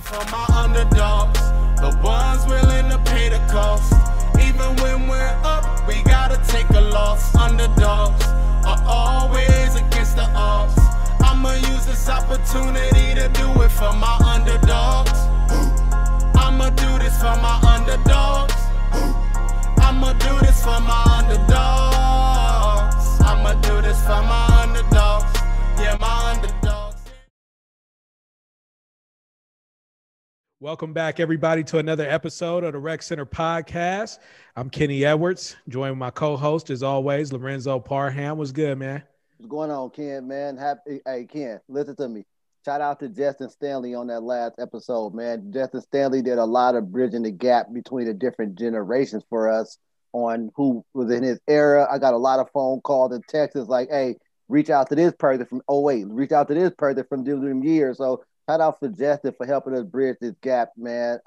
For my underdogs, the ones willing to pay the cost. Even when we're up, we gotta take a loss. Underdogs are always against the odds. I'ma use this opportunity to do it for my underdogs. I'ma do this for my underdogs. I'ma do this for my underdogs. I'ma do this for my underdogs. Yeah, my underdogs. Welcome back, everybody, to another episode of the Rec Center Podcast. I'm Kenny Edwards, joined with my co-host, as always, Lorenzo Parham. What's good, man? What's going on, Ken, man? Hey, Ken, listen to me. Shout out to Justin Stanley on that last episode, man. Justin Stanley did a lot of bridging the gap between the different generations for us on who was in his era. I got a lot of phone calls and texts like, hey, reach out to this person from 08, reach out to this person from them years. So shout out for Justin for helping us bridge this gap, man.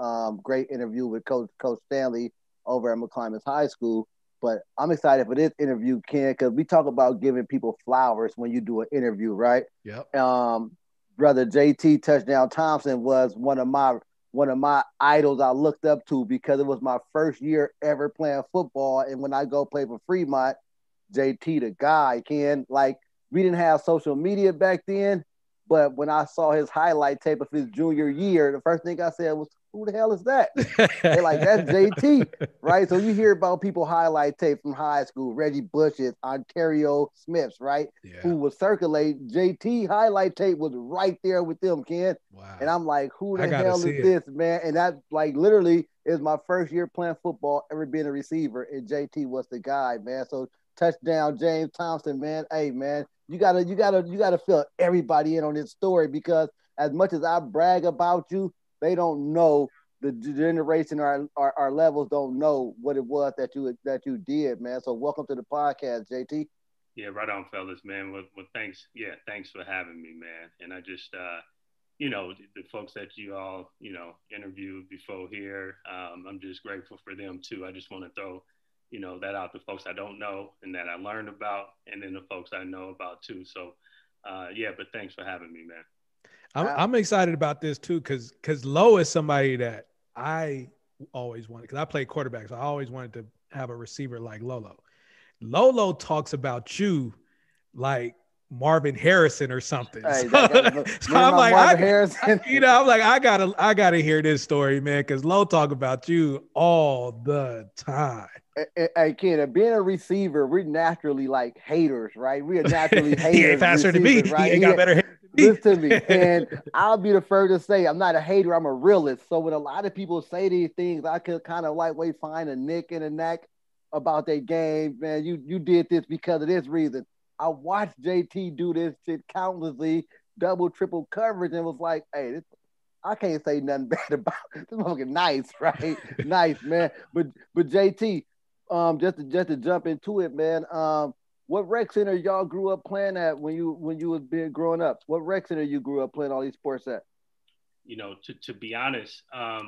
Great interview with Coach Stanley over at McClymonds High School. But I'm excited for this interview, Ken, because we talk about giving people flowers when you do an interview, right? Yep. Brother JT Touchdown Thompson was one of my idols I looked up to because it was my first year ever playing football. And when I go play for Fremont, JT the guy, Ken. Like, we didn't have social media back then, but when I saw his highlight tape of his junior year, the first thing I said was, who the hell is that? They're like, that's JT, right? So you hear about people highlight tape from high school, Reggie Bush's, Ontario Smith's, right? Yeah. Who was circulate. JT highlight tape was right there with them, Ken. Wow. And I'm like, who the hell is this, man? And that, like, literally is my first year playing football, ever being a receiver, and JT was the guy, man. So touchdown, James Thompson, man. Hey, man, you gotta fill everybody in on this story, because as much as I brag about you, they don't know, the generation or our levels don't know what it was that you did, man. So welcome to the podcast, JT. Yeah, right on, fellas, man. Well, thanks. Yeah, thanks for having me, man. And I just, the folks that you all, interviewed before here, I'm just grateful for them too. I just want to throw, that out to folks I don't know and that I learned about, and then the folks I know about too. So, but thanks for having me, man. I'm excited about this too, because Lo is somebody that I always wanted, because I played quarterback, so I always wanted to have a receiver like Lolo. Lolo talks about you like Marvin Harrison or something. Hey, so I'm like, I gotta hear this story, man, because Lo talk about you all the time. Hey, kid, being a receiver, we're naturally like haters, right? We are naturally haters. He ain't faster than me. Right? He ain't got better hands. Listen to me, and I'll be the first to say I'm not a hater, I'm a realist. So when a lot of people say these things, I could kind of lightweight find a nick and a knack about their game. Man, you did this because of this reason. I watched JT do this shit countlessly, double, triple coverage, and was like, hey, I can't say nothing bad about this. Fucking nice, right? Nice, man. But JT, just to jump into it, man. What rec center y'all grew up playing at when you was growing up? What rec center you grew up playing all these sports at? To be honest, I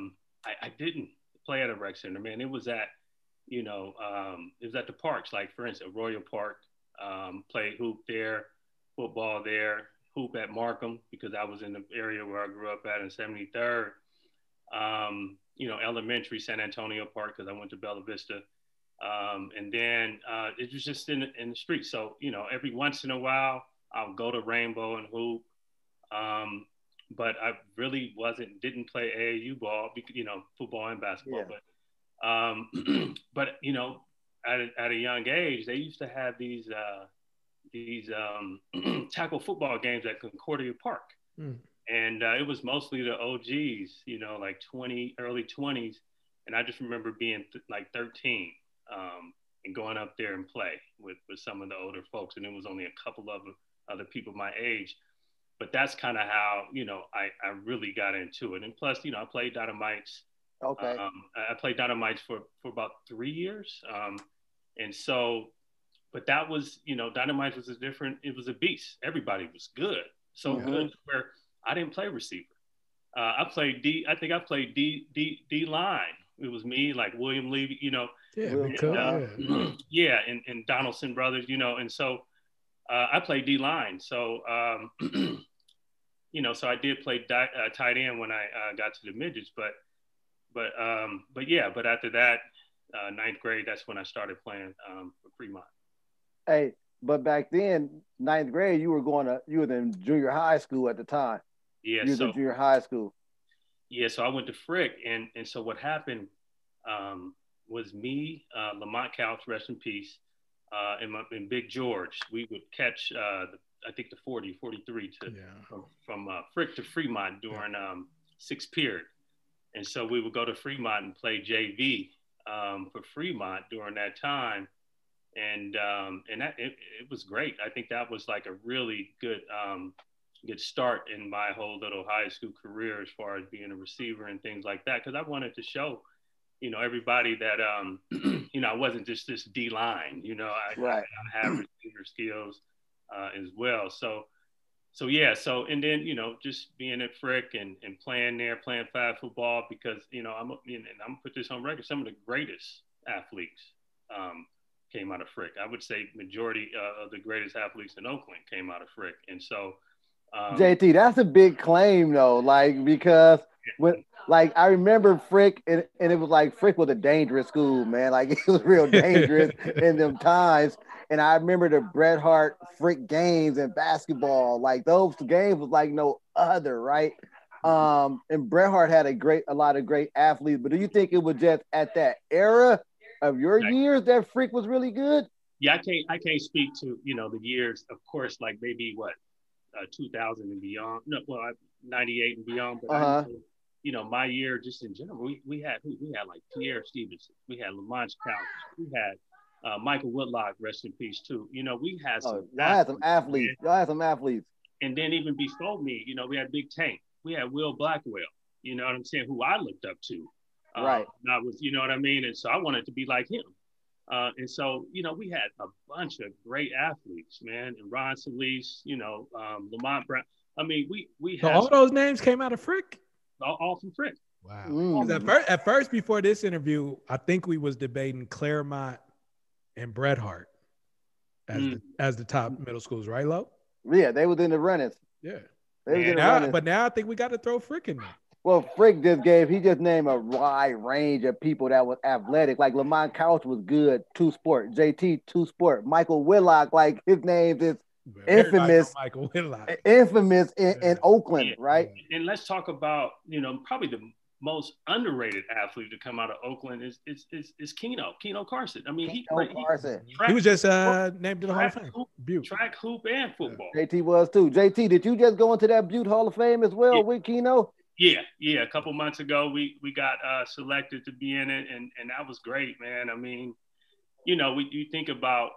didn't play at a rec center, man. It was at, it was at the parks, like for instance, Royal Park. Played hoop there, football there, hoop at Markham, because I was in the area where I grew up at in 73rd. Elementary, San Antonio Park, because I went to Bella Vista. And then it was just in the street. So, every once in a while, I'll go to Rainbow and hoop. But I really didn't play AAU ball, football and basketball. Yeah. But at a young age, they used to have these tackle football games at Concordia Park. And it was mostly the OGs, like early 20s. And I just remember being like 13. And going up there and play with some of the older folks. And it was only a couple of other people my age. But that's kind of how, I really got into it. And plus, I played Dynamites. Okay. I played Dynamites for about 3 years. And so, but that was, Dynamites was it was a beast. Everybody was good. So good where I didn't play receiver. I played I think I played D line. It was me, like William Levy, and Donaldson brothers, and so I played D line. So so I did play tight end when I got to the midgets, but after that, ninth grade, that's when I started playing for Fremont. Hey, but back then, ninth grade, you were in junior high school at the time. Yeah, you was in junior high school. Yeah, so I went to Frick, and so what happened was me, Lamont Couch, rest in peace, and Big George. We would catch I think the 43 from Frick to Fremont during sixth period, and so we would go to Fremont and play JV for Fremont during that time, and that it was great. I think that was like a really good start in my whole little high school career as far as being a receiver and things like that, because I wanted to show everybody that I wasn't just this D line. I have receiver skills as well. So and then just being at Frick and playing there, playing flag football, because I'm gonna put this on record, some of the greatest athletes came out of Frick. I would say majority of the greatest athletes in Oakland came out of Frick, and so JT, that's a big claim though, because when I remember Frick, and it was like Frick was a dangerous school, man. Like, it was real dangerous in them times. And I remember the Bret Hart Frick games in basketball. Like, those games was like no other, right? And Bret Hart had a lot of great athletes. But do you think it was just at that era of your years that Frick was really good? Yeah, I can't speak to the years, of course, like maybe 2000 and beyond. No, well, 98 and beyond. But my year, just in general, we had like Pierre Stevenson, we had Lamont Couch, we had Michael Whitlock, rest in peace too. We had some athletes. Y'all had some athletes. And then even before me, we had Big Tank. We had Will Blackwell. You know what I'm saying? Who I looked up to. Right. I was, you know what I mean? And so I wanted to be like him. And so, we had a bunch of great athletes, man. And Ron Solis, Lamont Brown. I mean, we had all those names came out of Frick? All from Frick. Wow. At first, before this interview, I think we was debating Claremont and Bret Hart as the top middle schools, right, Lo? Yeah, they was in the runnings. Yeah. But now I think we got to throw Frick in there. Well, Frick just named a wide range of people that was athletic. Like Lamont Couch was good, two-sport. JT, two-sport. Michael Whitlock, like his name is infamous. Michael Whitlock. Infamous in Oakland, right? And let's talk about, probably the most underrated athlete to come out of Oakland is Keno Carson. I mean, Carson. He was just named to the Hall of Fame. Butte. Track, hoop, and football. JT was too. JT, did you just go into that Butte Hall of Fame as well with Keno? Yeah. A couple months ago, we got selected to be in it, and that was great, man. I mean, you think about,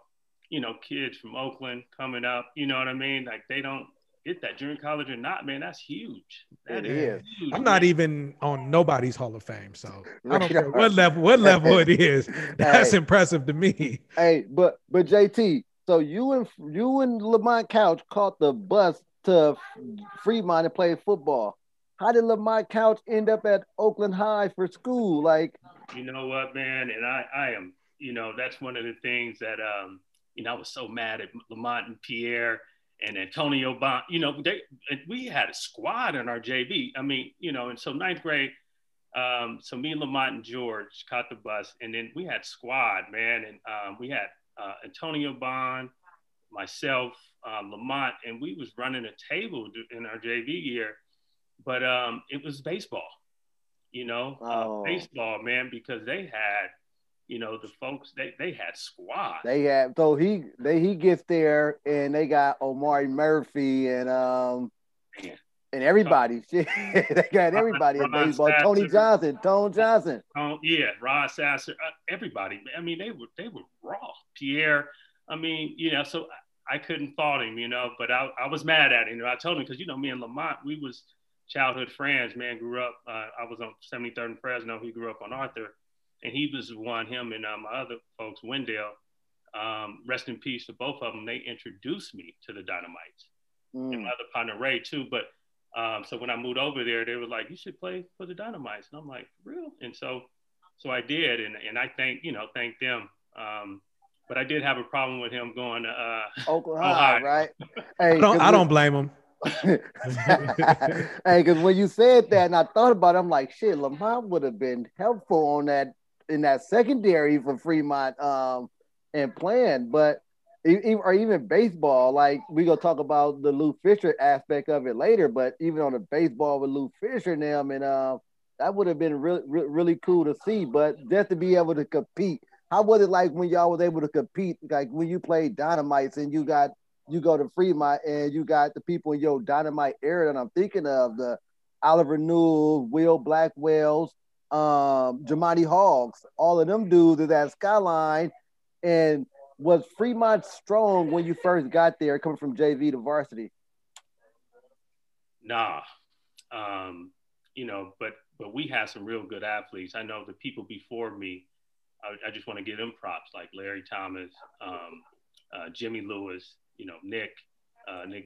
kids from Oakland coming up, you know what I mean? Like, they don't get that during college or not, man. That's huge. That is huge. I'm not even on nobody's Hall of Fame, so I don't care what level it is. That's impressive to me. Hey, but JT, so you and Lamont Couch caught the bus to Fremont and played football. How did Lamont Couch end up at Oakland High for school? Like, you know what, man? And I am, that's one of the things that, I was so mad at Lamont and Pierre and Antonio Bond. We had a squad in our JV. I mean, and so ninth grade, so me, Lamont, and George caught the bus, and then we had squad, man. And we had Antonio Bond, myself, Lamont, and we was running a table in our JV year. But it was baseball, baseball, man, because they had, the folks, they had squad. They had, so he gets there and they got Omari Murphy and everybody. They got everybody in baseball. Sasser, Tone Johnson. Ron Sasser, everybody. I mean, they were raw. Pierre, I mean, so I couldn't fault him, but I was mad at him. I told him, because, me and Lamont, we was childhood friends, man. Grew up, I was on 73rd and Fresno. He grew up on Arthur, and he was the one, him and my other folks, Wendell, rest in peace to both of them. They introduced me to the Dynamites, and my other partner Ray too. But so when I moved over there, they were like, "You should play for the Dynamites," and I'm like, "Real?" And so I did, and I thank them. But I did have a problem with him going to Oklahoma, right? Hey, I don't blame him. Hey, because when you said that and I thought about it, I'm like, shit, Lamont would have been helpful on that in that secondary for Fremont and playing, but or even baseball, like we gonna talk about the Lou Fisher aspect of it later, but even on the baseball with Lou Fisher and them, and that would have been really cool to see. But just to be able to compete, how was it like when y'all was able to compete? Like when you played Dynamites and you go to Fremont and you got the people in your Dynamite area that I'm thinking of, the Oliver Newell, Will Blackwells, Jamani Hogs, all of them dudes is at Skyline. And was Fremont strong when you first got there, coming from JV to varsity? Nah, but we had some real good athletes. I know the people before me. I just want to give them props, like Larry Thomas, Jimmy Lewis, Nick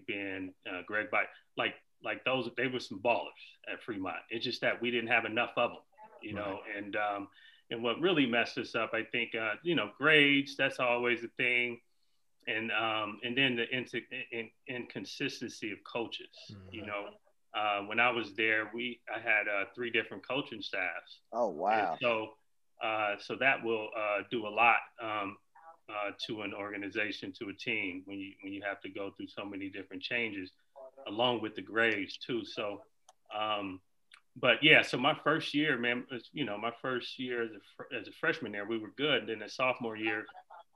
Ben, Greg Bite, like those. They were some ballers at Fremont. It's just that we didn't have enough of them, right. And what really messed us up, I think, grades, that's always a thing. And then the inconsistency of coaches, mm-hmm. When I was there, I had 3 different coaching staffs. Oh, wow. And so that will do a lot to an organization, to a team, when you have to go through so many different changes, along with the grades too. So, but yeah, so my first year, man, my first year as a freshman there, we were good. And then the sophomore year,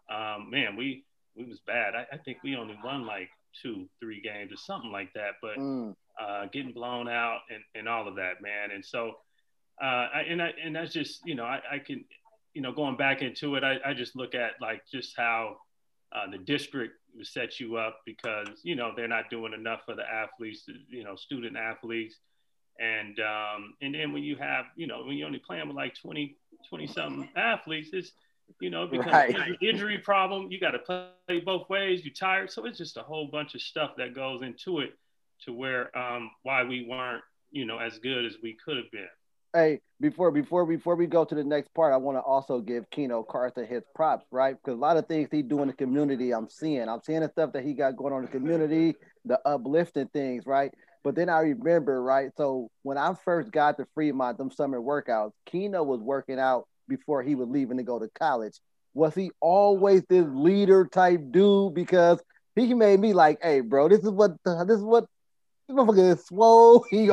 man, we was bad. I think we only won like 2-3 games or something like that. But getting blown out and all of that, man. And so, and that's just, I can, going back into it, I just look at like just how the district set you up, because they're not doing enough for the athletes, student athletes. And then when you have, when you're only playing with like 20 something athletes, it's, it becomes an injury problem. You got to play both ways. You're tired. So it's just a whole bunch of stuff that goes into it, to where why we weren't, as good as we could have been. Hey, before we go to the next part, I want to also give Keno Carter his props, right? Because a lot of things he do in the community, I'm seeing the stuff that he got going on in the community, the uplifting things, right? But then I remember, right? So when I first got to Fremont, them summer workouts, Keno was working out before he was leaving to go to college. Was he always this leader type dude? Because he made me like, hey, bro, this is what this motherfucker is swole. He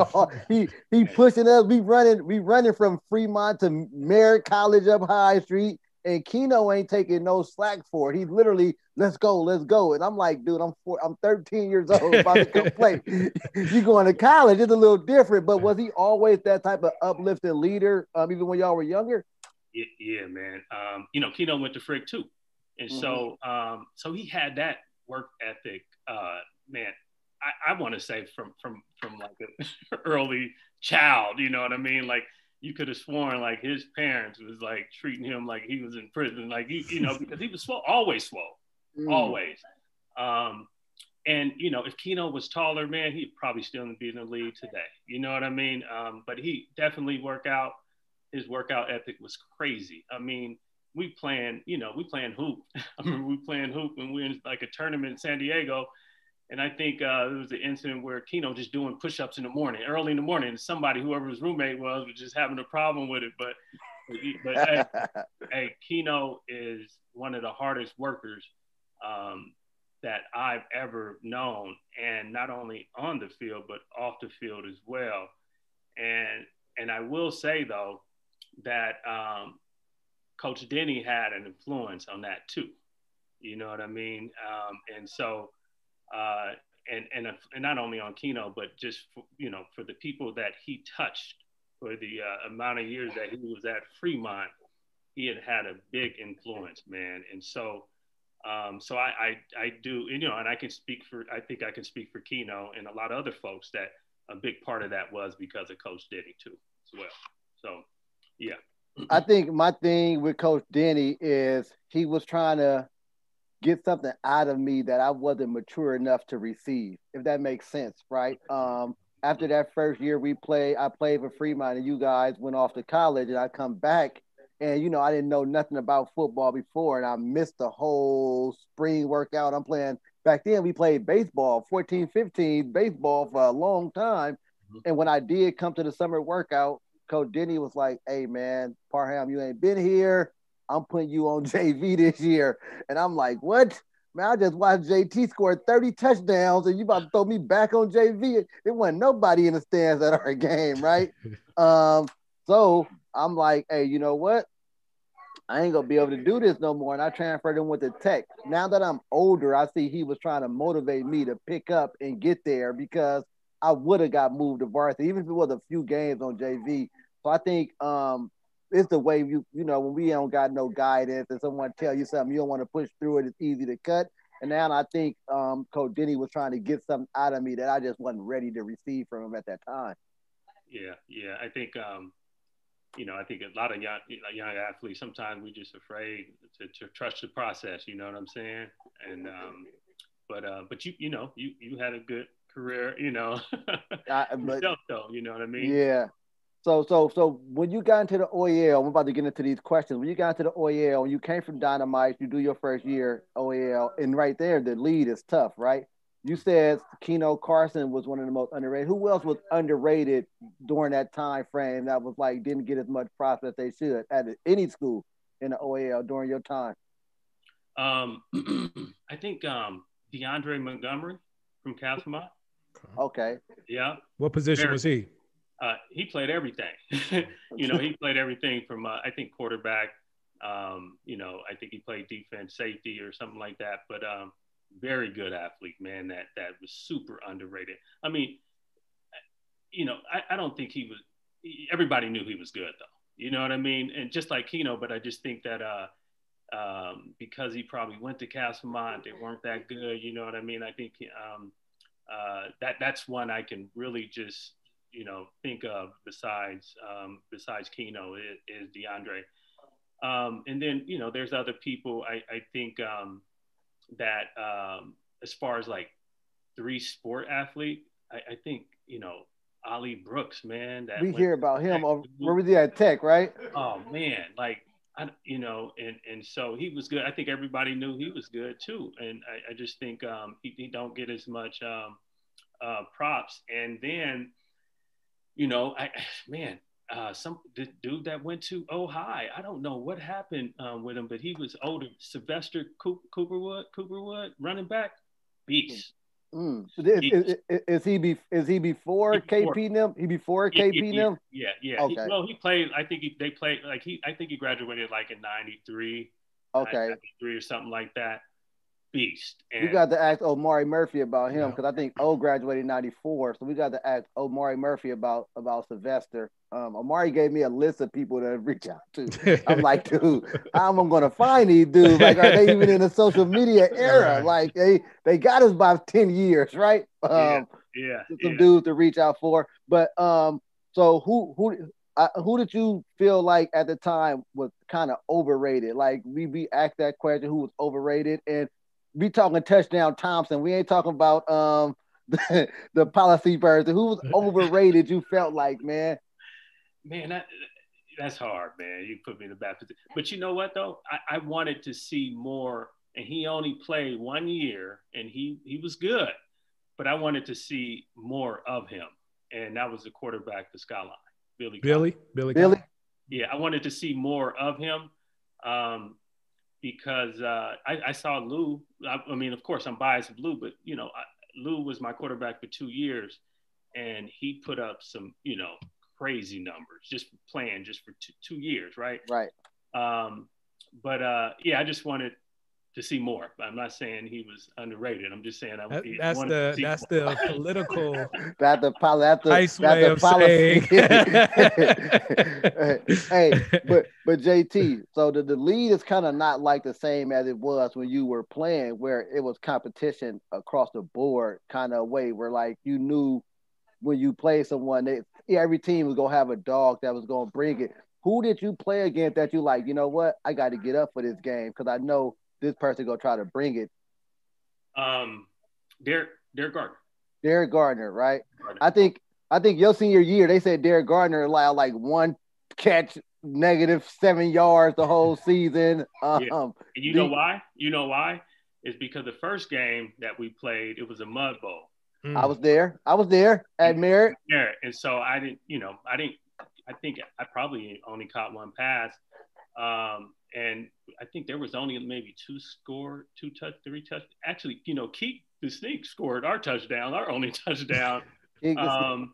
pushing us. We running from Fremont to Merritt College up High Street, and Keno ain't taking no slack for it. He's literally, let's go. And I'm like, dude, I'm 13 years old, about to come play. You going to college? It's a little different. But was he always that type of uplifting leader, even when y'all were younger? Yeah, man. Keno went to Frick too, and mm-hmm. so he had that work ethic, man. I want to say from like an early child, you know what I mean? Like you could have sworn like his parents was like treating him like he was in prison, like because he was swole, always. And if Keno was taller, man, he'd probably still be in the league today. You know what I mean? But he definitely his workout ethic was crazy. I mean, we playing hoop. I remember we playing hoop when we were in like a tournament in San Diego. And I think there was an incident where Keno just doing push-ups early in the morning, and whoever his roommate was just having a problem with it. But hey, Keno is one of the hardest workers that I've ever known, and not only on the field, but off the field as well. And I will say, though, that Coach Denny had an influence on that too. You know what I mean? And so, and not only on Keno, but just for the people that he touched for the amount of years that he was at Fremont, he had a big influence, man. And so, so I do, and I can speak for Keno and a lot of other folks that a big part of that was because of Coach Denny too, as well. So, yeah. I think my thing with Coach Denny is he was trying to get something out of me that I wasn't mature enough to receive, if that makes sense, right? After that first year I played for Fremont, and you guys went off to college, and I come back, and I didn't know nothing about football before, and I missed the whole spring workout. I'm playing back then we played baseball, 14, 15, baseball for a long time. Mm-hmm. And when I did come to the summer workout, Coach Denny was like, hey, man, Parham, you ain't been here. I'm putting you on JV this year. And I'm like, what? Man, I just watched JT score 30 touchdowns and you about to throw me back on JV. There wasn't nobody in the stands at our game, right? So I'm like, hey, you know what? I ain't going to be able to do this no more. And I transferred him with the Tech. Now that I'm older, I see he was trying to motivate me to pick up and get there because I would have got moved to varsity, even if it was a few games on JV. So I think it's the way you know, when we don't got no guidance and someone tell you something you don't want to push through it, it's easy to cut. And now I think Coach Denny was trying to get something out of me that I just wasn't ready to receive from him at that time. Yeah. I think I think a lot of young athletes, sometimes we're just afraid to trust the process. You know what I'm saying? And but you had a good career. You know, yourself though. You know what I mean? Yeah. So when you got into the OEL, I'm about to get into these questions. When you got into the OEL, you came from Dynamite, you do your first year OEL, and right there, the lead is tough, right? You said Keno Carson was one of the most underrated. Who else was underrated during that time frame that was like didn't get as much props as they should at any school in the OEL during your time? I think DeAndre Montgomery from Castlemont. Okay. Yeah. What position was he? He played everything. He played everything from, I think, quarterback. I think he played defense, safety, or something like that. But very good athlete, man, that was super underrated. I mean, I don't think he was – everybody knew he was good, though. You know what I mean? And just like Keno, but I just think that because he probably went to Castlemont, they weren't that good. You know what I mean? I think that's one I can really just – think of besides Keno is DeAndre. And then, there's other people I think that as far as like three sport athlete, I think, Ali Brooks, man. We hear about him. Where was he at Tech, right? Oh, man. Like, and so he was good. I think everybody knew he was good too. And I just think he don't get as much props. And then, some dude that went to Ohio, I don't know what happened with him, but he was older. Sylvester Cooperwood, running back, beast. Is he before KP them? He before KP them? Yeah. Okay. He played. I think they played like I think he graduated like in '93. Okay. 93 or something like that. Beast. And we got to ask Omari Murphy about him because I think O graduated in '94, so we got to ask Omari Murphy about Sylvester. Omari gave me a list of people to reach out to. I'm like, dude, how am I gonna find these dudes? Like, are they even in the social media era? Like, they got us by 10 years, right? Some dudes to reach out for. But so who did you feel like at the time was kind of overrated? Like we asked that question, who was overrated, and we talking touchdown Thompson. We ain't talking about the policy person. Who was overrated? You felt like, man. That's hard, man. You put me in a bad position. But you know what though? I wanted to see more, and he only played 1 year, and he was good, but I wanted to see more of him, and that was the quarterback for Skyline, Billy. Yeah, I wanted to see more of him. Because I saw Lou. I mean, of course, I'm biased with Lou, but Lou was my quarterback for 2 years, and he put up some, crazy numbers just playing for 2 years, right? Right. I just wanted to see more. I'm not saying he was underrated. I'm just saying that's the political that's the nice way of saying. Hey, but JT, so the league is kind of not like the same as it was when you were playing, where it was competition across the board kind of way, where like you knew when you play someone, every team was gonna have a dog that was gonna bring it. Who did you play against that you like, you know what, I got to get up for this game because I know this person gonna try to bring it? Derek Gardner. Derek Gardner, right? Gardner. I think your senior year, they said Derek Gardner allowed like one catch, -7 yards the whole season. And you know why? is because the first game that we played, it was a mud bowl. I was there at Merritt. And so I think I probably only caught one pass. And I think there was only maybe three touch. Actually, Keith the Sneak scored our only touchdown. And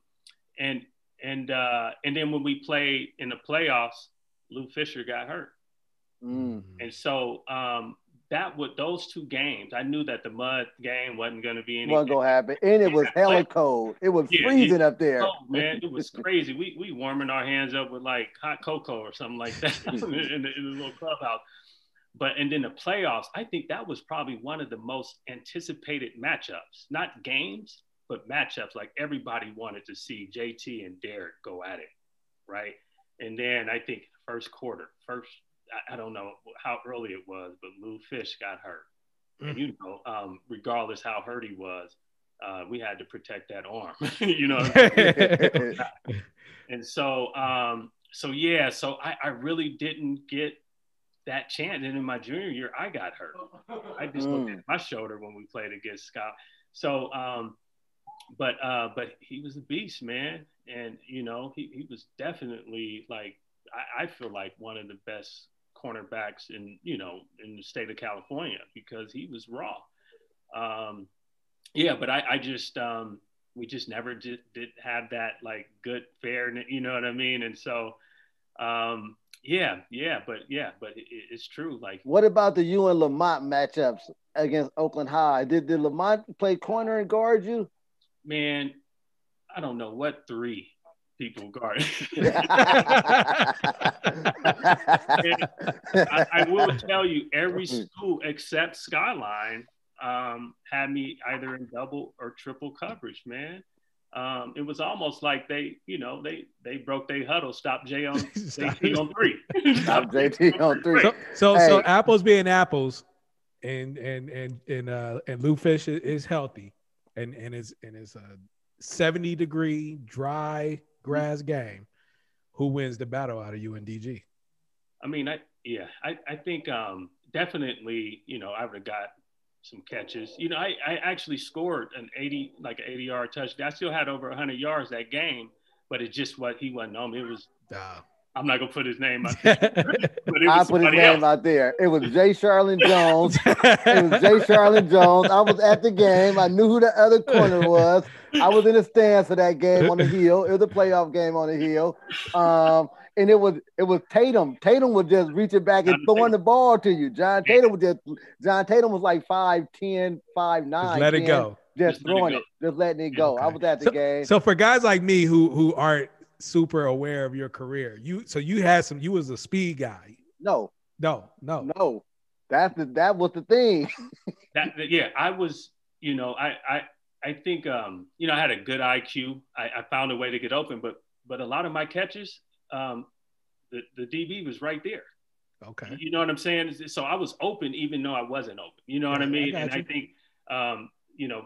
then when we played in the playoffs, Lou Fisher got hurt. And so those two games, I knew that the mud game wasn't going to be anything. Wasn't going to happen. And it was hella cold. It was freezing up there. Oh, man, it was crazy. We warming our hands up with like hot cocoa or something like that in the little clubhouse. And then the playoffs, I think that was probably one of the most anticipated matchups. Not games, but matchups. Like everybody wanted to see JT and Derek go at it, right? And then I think first quarter, I don't know how early it was, but Lou Fish got hurt. And, regardless how hurt he was, we had to protect that arm, And so, I really didn't get that chance. And in my junior year, I got hurt. I just looked at my shoulder when we played against Scott. So, but he was a beast, man. And, he was definitely like, I feel like one of the best cornerbacks in the state of California because he was raw. But I just we just never did have that like good fair, you know what I mean? And so but it's true. Like, what about the you and Lamont matchups against Oakland High? Did Lamont play corner and guard you? Man, I don't know what three people guard. I will tell you, every school except Skyline had me either in double or triple coverage, man. It was almost like they broke their huddle, stopped JT on three. Stop JT on three. So apples being apples, and Lou Fish is healthy, and it's a 70-degree dry grass game. Who wins the battle out of UNDG? I mean, I think definitely, I would have got some catches. I actually scored an 80-yard touchdown. I still had over 100 yards that game, but it's just what he wasn't on. It was. I'm not gonna put his name out there, but I put his name out there. It was Jay Charlin Jones. I was at the game. I knew who the other corner was. I was in the stands for that game on the hill. It was a playoff game on the hill. And it was Tatum. Tatum was just reaching back and throwing the ball to you. John Tatum was like 5'10", 5'9". Just let it go. Just throwing it. Just letting it go. Okay. I was at the game. So for guys like me who aren't super aware of your career, you was a speed guy. No. That was the thing. I was, I think I had a good IQ. I found a way to get open, but a lot of my catches, the DB was right there. Okay. You know what I'm saying? So I was open even though I wasn't open. You know what I mean? I think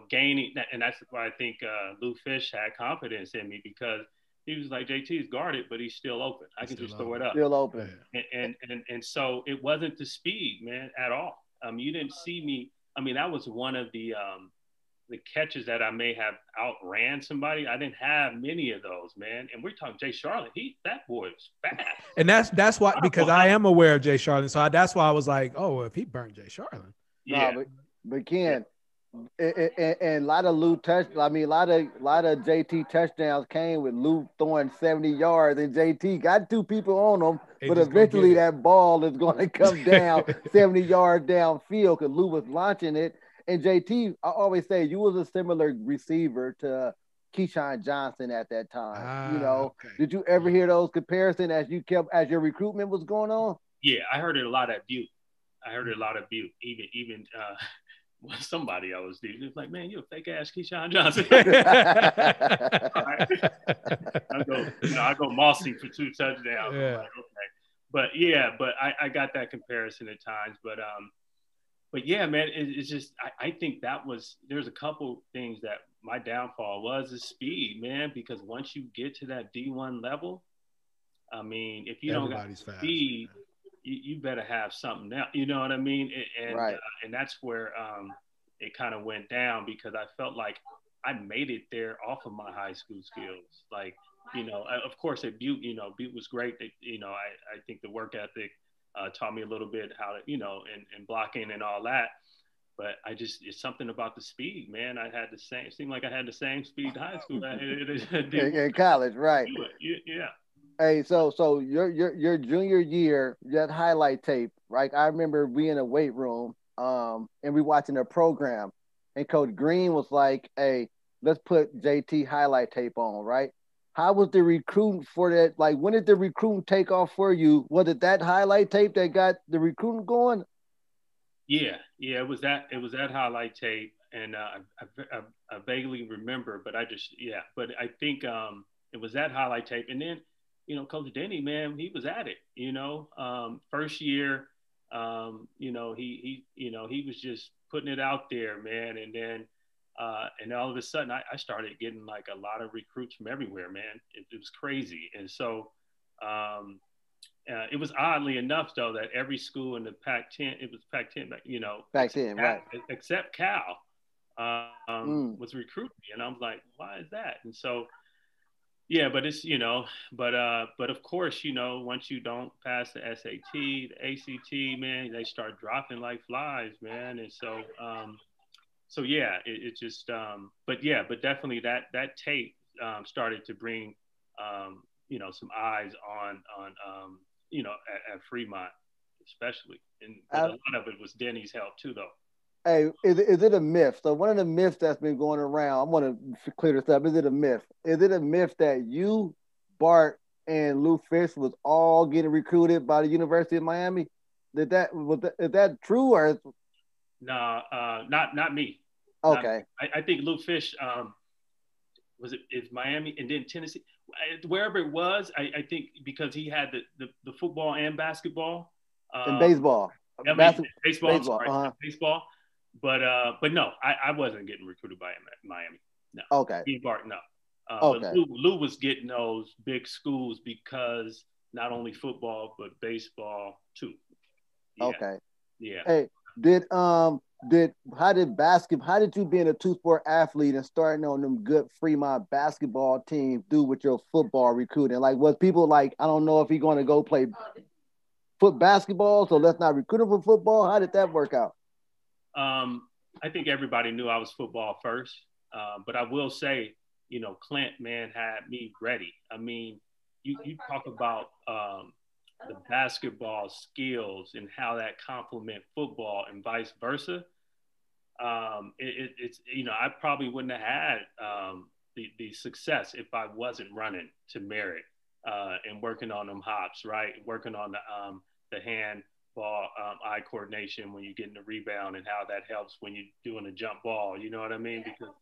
gaining that, and that's why I think Lou Fish had confidence in me, because he was like, JT's guarded, but he's still open. I can just throw it up. Still open. And so it wasn't the speed, man, at all. You didn't see me. I mean, that was one of the catches that I may have outran somebody. I didn't have many of those, man. And we're talking Jay Charlin. That boy was fast. And that's why, because I am aware of Jay Charlin. So that's why I was like, oh, if he burned Jay Charlin. Yeah. No, but Ken, and a lot of Lou a lot of JT touchdowns came with Lou throwing 70 yards, and JT got two people on him, but eventually that ball is going to come down 70 yards downfield because Lou was launching it. And JT, I always say, you was a similar receiver to Keyshawn Johnson at that time. Okay. Did you ever hear those comparisons as your recruitment was going on? Yeah, I heard it a lot at Butte. Even somebody I was dealing with, like, man, you're a fake ass Keyshawn Johnson. I go Mossy for 2 touchdowns. Yeah. Like, okay. But I got that comparison at times. But yeah, man, it's just, I think there's a couple things that my downfall was is speed, man, because once you get to that D1 level, I mean, if you don't got speed, you better have something now. You know what I mean? And Right. And that's where it kind of went down, because I felt like I made it there off of my high school skills. Like, of course at Butte, Butte was great. I think the work ethic taught me a little bit how to, and blocking and all that. But it's something about the speed, man. It seemed like I had the same speed in high school. In college, right? Yeah. Hey, so your junior year, that highlight tape, right? I remember being in a weight room, and we watching a program, and Coach Green was like, "Hey, let's put JT highlight tape on," right? How was the recruiting for that? Like, when did the recruiting take off for you? Was it that highlight tape that got the recruiting going? Yeah. It was that highlight tape, and I vaguely remember, but But I think it was that highlight tape, and then Coach Denny, man, he was at it. First year, he was just putting it out there, man, and then and all of a sudden, I started getting like a lot of recruits from everywhere, man. It was crazy, and so. It was oddly enough, though, that every school in the Pac-10, it was Pac-10, Pac-10, right? Except Cal was recruiting me, and I'm like, why is that? And so, yeah, but it's but of course, once you don't pass the SAT, the ACT, man, they start dropping like flies, man, and so yeah, it just but definitely that tape started to bring some eyes on at Fremont, especially. And a lot of it was Denny's help too, though. Hey, is it a myth? So one of the myths that's been going around, I want to clear this up. Is it a myth? Is it a myth that you, Bart, and Lou Fish was all getting recruited by the University of Miami? Is that true, or? No, not me. Okay. I think Lou Fish is Miami and then Tennessee, wherever it was. I think because he had the football and basketball and baseball. Baseball. Sorry, baseball. But no, I wasn't getting recruited by Miami. No. Okay. Bart, no. Okay. But Lou was getting those big schools because not only football but baseball too. Yeah. Okay. Yeah. Hey, how did you being a two-sport athlete and starting on them good Fremont basketball teams do with your football recruiting? Like, was people like, I don't know if he's going to go play foot basketball, so let's not recruit him for football? How did that work out? I think everybody knew I was football first, but I will say, Clint, man, had me ready. I mean, you talk about the basketball skills and how that complement football and vice versa. It's I probably wouldn't have had the success if I wasn't running to Merritt and working on them hops, right? Working on the hand ball eye coordination when you're getting the rebound and how that helps when you're doing a jump ball. You know what I mean? Because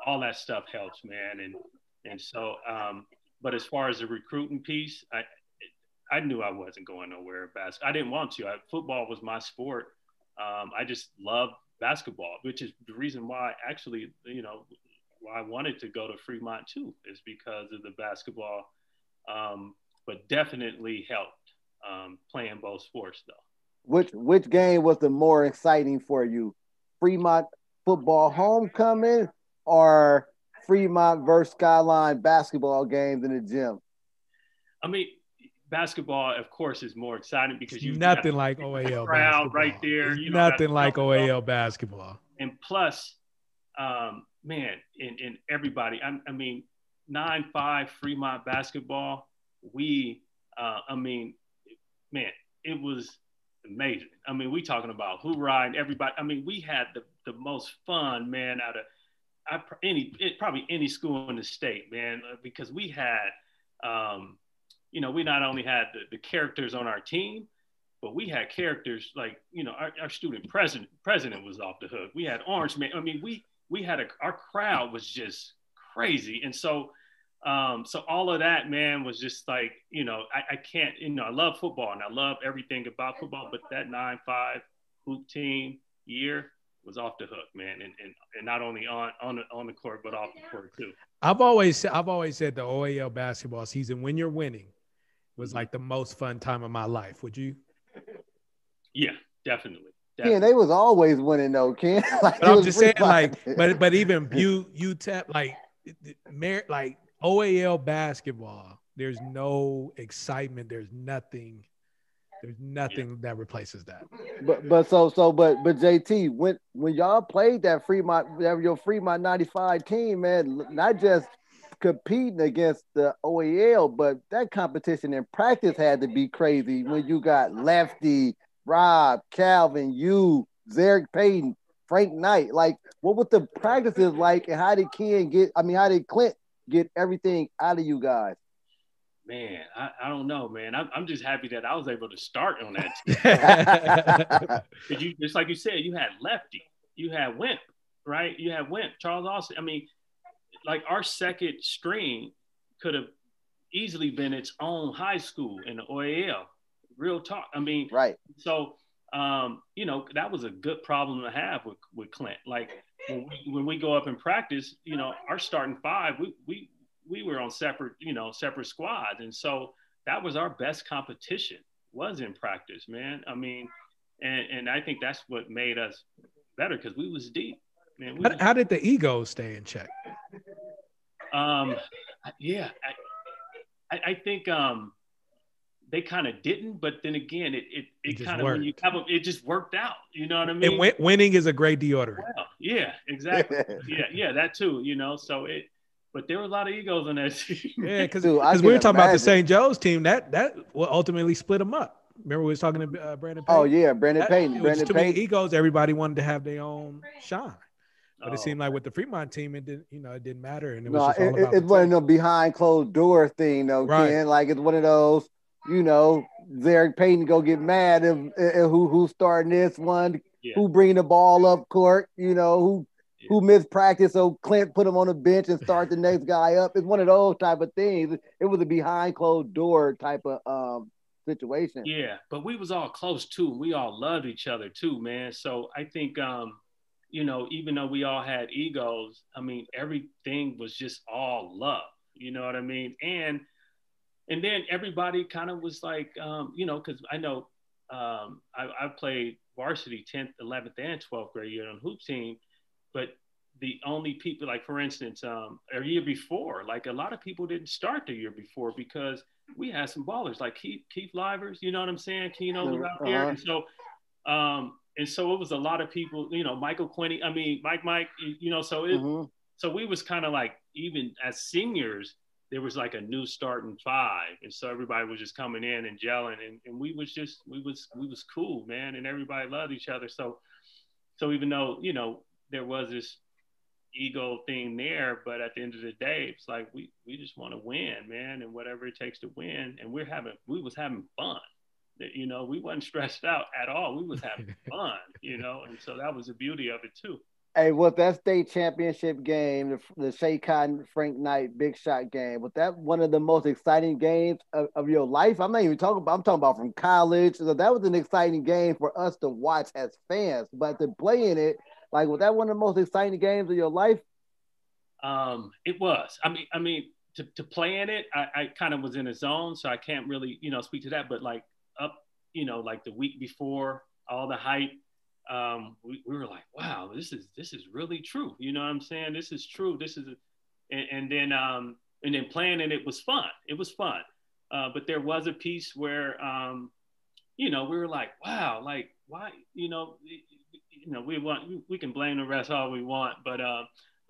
all that stuff helps, man. And so, but as far as the recruiting piece, I knew I wasn't going nowhere. I didn't want to. Football was my sport. I just loved basketball, which is the reason why actually, why I wanted to go to Fremont too, is because of the basketball. But definitely helped playing both sports though. Which game was the more exciting for you? Fremont football homecoming or Fremont versus Skyline basketball games in the gym? I mean, basketball, of course, is more exciting because you nothing like OAL crowd basketball. Right there. Nothing like OAL basketball. And plus, man, and everybody. I mean, 9-5 Fremont basketball. Man, it was amazing. I mean, we talking about hoorah and everybody. I mean, we had the most fun, man, out of probably any school in the state, man, because we had, we not only had the characters on our team, but we had characters like, our student president was off the hook. We had Orange Man. I mean, we had our crowd was just crazy. And so all of that, man, was just like, I can't, I love football and I love everything about football, but that 9-5 hoop team year was off the hook, man. And not only on the court, but off the court too. I've always said the OAL basketball season, when you're winning, was like the most fun time of my life. Would you? Yeah, definitely. Ken, they was always winning though, Ken. Like, I'm just saying, like, but even UTEP, like OAL basketball, there's no excitement. There's nothing that replaces that. But JT, when y'all played that Fremont, your Fremont 95 team, man, not just competing against the OAL, but that competition in practice had to be crazy when you got Lefty, Rob, Calvin, you, Zarek Payton, Frank Knight. Like, what was the practices like, and how did Clint get everything out of you guys? Man, I don't know, man. I'm just happy that I was able to start on that team. Just like you said, you had Lefty, you had Wimp, right? You had Wimp, Charles Austin. I mean, like our second string could have easily been its own high school in the OAL. Real talk. I mean, right. So, that was a good problem to have with Clint. Like when we go up in practice, our starting five, we were on separate squads. And so that was our best competition was in practice, man. I mean, and I think that's what made us better because we was deep, man. How did the egos stay in check? Yeah, I think they kind of didn't, but then again, it kind of, when you have it just worked out. You know what I mean? And winning is a great deodorant. Well, yeah, exactly. yeah, that too. So but there were a lot of egos on that team. Yeah, because we were talking about the St. Joe's team that will ultimately split them up. Remember we was talking to Brandon Payton? Oh yeah, Brandon Payton. Too many egos. Everybody wanted to have their own shine. But it seemed like with the Fremont team, it didn't matter, and it was just all about it's one of them behind closed door thing, though, right. Ken. Like it's one of those, Zarek Payton go get mad if who's starting this one, who bringing the ball up court, who missed practice, so Clint put him on the bench and start the next guy up. It's one of those type of things. It was a behind closed door type of situation. Yeah, but we was all close too. We all loved each other too, man. So I think even though we all had egos, I mean, everything was just all love. You know what I mean? And then everybody kind of was like, because I know I played varsity 10th, 11th, and 12th grade year on hoop team, but the only people, like for instance, a year before, like a lot of people didn't start the year before because we had some ballers like Keith Livers, you know what I'm saying? Keno was out there, and so it was a lot of people, Michael Quinney, I mean, Mike, so we was kind of like, even as seniors, there was like a new starting five. And so everybody was just coming in and gelling and we was cool, man. And everybody loved each other. So even though, there was this ego thing there, but at the end of the day, it's like, we just want to win, man. And whatever it takes to win. And we was having fun. We wasn't stressed out at all. We was having fun, and so that was the beauty of it too. Hey, was that state championship game, the Shea Cotton, Frank Knight, Big Shot game, was that one of the most exciting games of your life? I'm not even talking about, I'm talking about from college. So that was an exciting game for us to watch as fans, but to play in it, like, was that one of the most exciting games of your life? It was. I mean, to play in it, I kind of was in a zone, so I can't really, speak to that, but like, like the week before, all the hype, we were like, wow, this is really true. You know what I'm saying? This is true. This is, and then playing in it was fun. It was fun. But there was a piece where, we were like, wow, like why, we can blame the rest all we want, but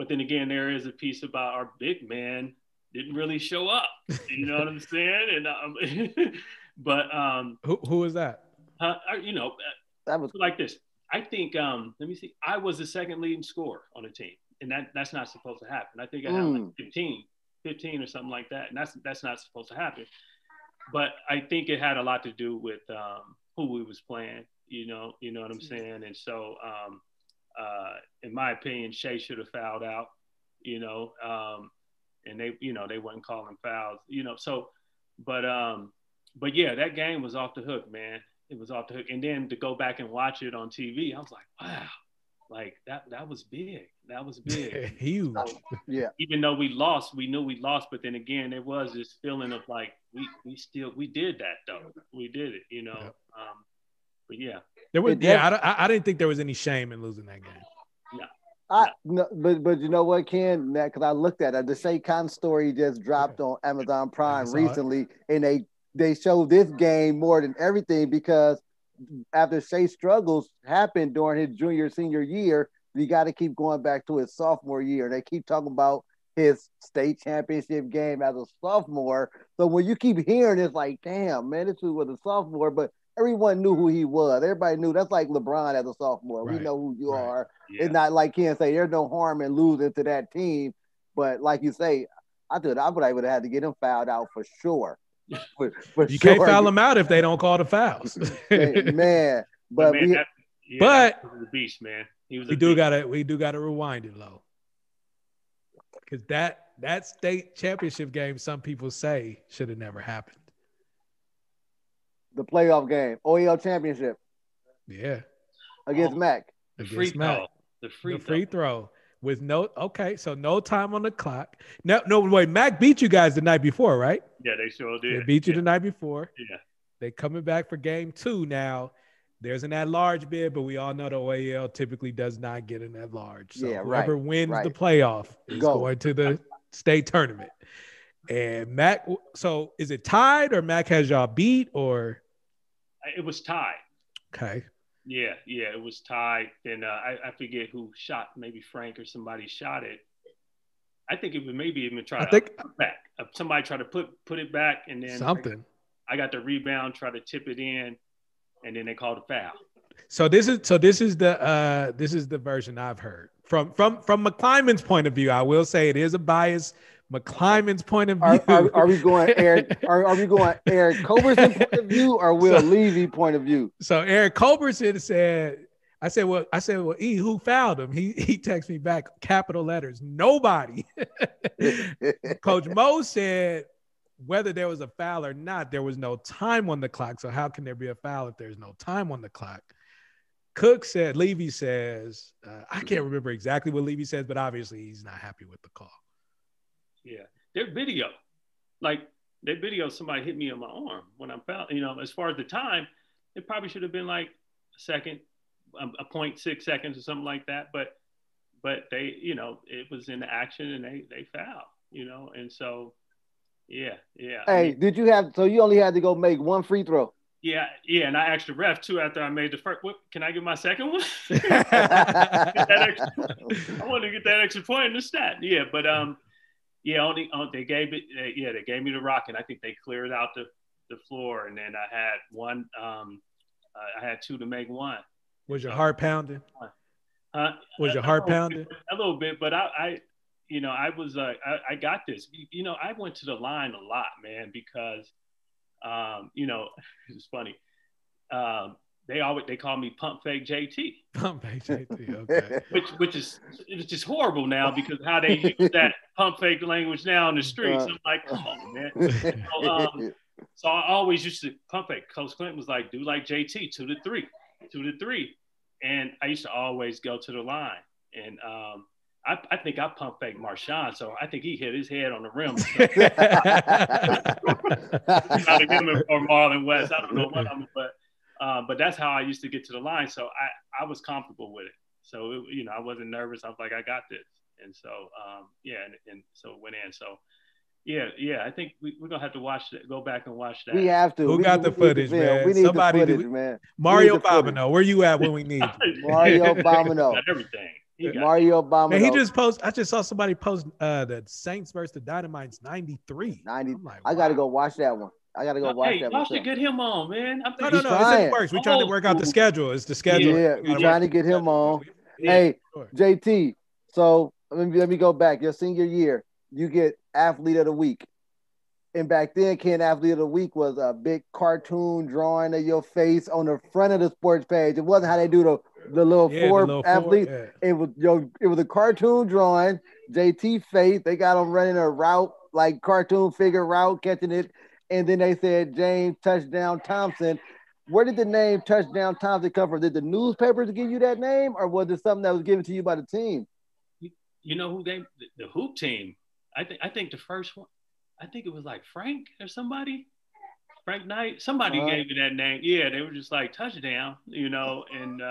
then again, there is a piece about our big man didn't really show up. You know what I'm saying? And but who was that? That was like this. I think let me see. I was the second leading scorer on the team, and that's not supposed to happen. I think I had like 15 or something like that, and that's not supposed to happen. But I think it had a lot to do with who we was playing. You know what I'm saying? And so, in my opinion, Shea should have fouled out. And they wasn't calling fouls. So, but yeah, that game was off the hook, man. It was off the hook. And then to go back and watch it on TV, I was like, wow, like that was big. That was big. Huge. Yeah. Even though we lost, we knew we lost, but then again, there was this feeling of like, we did that though. We did it, Yeah. But yeah, there was. I didn't think there was any shame in losing that game. No. But you know what, Ken? Because I looked at it. The Shea Khan story just dropped on Amazon Prime recently, and they showed this game more than everything because after Shea struggles happened during his senior year, you got to keep going back to his sophomore year. And they keep talking about his state championship game as a sophomore. So when you keep hearing it's like, damn, man, this was a sophomore, but everyone knew who he was. Everybody knew. That's like LeBron as a sophomore. Right. We know who you are. Yeah. It's not like Ken say there's no harm in losing to that team. But like you say, I would have had to get him fouled out for sure. You can't foul them out if they don't call the fouls. Man. But the beast, man. We do gotta rewind it, low. Because that state championship game, some people say should have never happened. The playoff game, OEL championship. Yeah. Against Mac. The free throw. With no time on the clock. No, wait, Mac beat you guys the night before, right? Yeah, they sure did. They beat you the night before. Yeah. They coming back for game 2 now. There's an at-large bid, but we all know the OAL typically does not get an at-large. So whoever wins the playoff is going to the state tournament. And Mac, so is it tied or Mac has y'all beat or? It was tied. Okay. Yeah, it was tied. And I forget who shot, maybe Frank or somebody shot it. I think it would maybe even try to put it back. Somebody tried to put it back and then something. I got the rebound, try to tip it in, and then they called a foul. So this is the version I've heard. From McClymon's point of view, I will say it is a bias. McClymon's point of view. Are we going Eric? Are we going Eric Culberson point of view or Will Levy point of view? So Eric Culberson said, I said, well, who fouled him? He texted me back, capital letters, nobody. Coach Mo said whether there was a foul or not, there was no time on the clock. So how can there be a foul if there's no time on the clock? Levy says, I can't remember exactly what Levy says, but obviously he's not happy with the call. Yeah, their video, somebody hit me on my arm when I'm fouled. As far as the time, it probably should have been like a second, a 0.6 seconds or something like that. But they, it was in action and they fouled, and so, yeah. Hey, you only had to go make one free throw? Yeah, and I asked the ref too after I made the first. Can I get my second one? I wanted to get that extra point in the stat. Yeah, but they gave me the rock, and I think they cleared out the floor, and then I had one. I had 2 to make 1. Was your heart pounding? Was your heart pounding? A little bit, but I was I got this. I went to the line a lot, man, because it's funny. They call me Pump Fake JT. Pump Fake JT, okay. which is horrible now because how they use that pump fake language now in the streets. I'm like, come on, man. So I always used to pump fake. Coach Clinton was like, do like JT, 2 to 3. And I used to always go to the line. And I think I pump fake Marshawn, so I think he hit his head on the rim. Or Marlon West. I don't know what but that's how I used to get to the line. So I was comfortable with it. So, I wasn't nervous. I was like, I got this. And so, and so it went in. So, yeah, I think we're going to have to go back and watch that. We have to. Who got the footage, man? We need somebody, the footage, man. Mario Bomino, where you at when we need you? Mario Bomino. Got everything. Mario Bomino. Man, I just saw somebody post the Saints versus the Dynamites 93. 90. Like, I got to go watch that one. I got to go watch that one. Y'all should get him on, man. No, it's in the works. We're trying to work out the schedule. It's the schedule. Yeah, we're trying to get him on. Hey, sure. JT, so let me go back. Your senior year, you get Athlete of the Week. And back then, Ken, Athlete of the Week was a big cartoon drawing of your face on the front of the sports page. It wasn't how they do the little athlete. It was a cartoon drawing, JT face. They got them running a route, like cartoon figure route, catching it. And then they said James Touchdown Thompson. Where did the name Touchdown Thompson come from? Did the newspapers give you that name, or was it something that was given to you by the team? You know who the hoop team? I think the first one. I think it was like Frank or somebody. Frank Knight. Somebody gave me that name. Yeah, they were just like touchdown, you know, and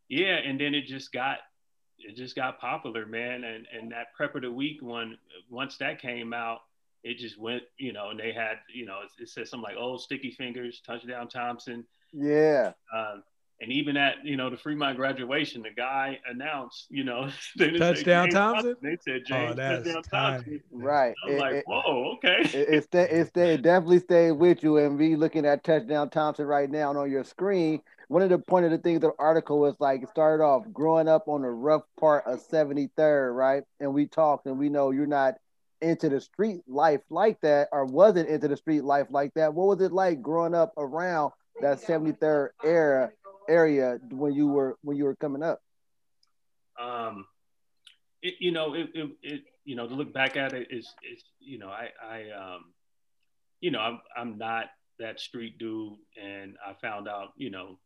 yeah, and then it just got popular, man. And that Prep of the Week one, once that came out, it just went, you know, and they had, you know, it said something like, "Oh, Sticky Fingers, Touchdown Thompson." Yeah. And even at, you know, the Fremont graduation, the guy announced, you know, Touchdown Thompson. They said James Touchdown Thompson. Right. I was like, whoa, okay. It definitely stayed with you. And we looking at Touchdown Thompson right now on your screen. One of the things the article was like, it started off growing up on the rough part of 73rd, right? And we talked, and we know you're not into the street life like that, or wasn't into the street life like that. What was it like growing up around that 73rd area when you were coming up? You know, you know, to look back at it is, you know, you know, I'm not that street dude, and I found out, you know,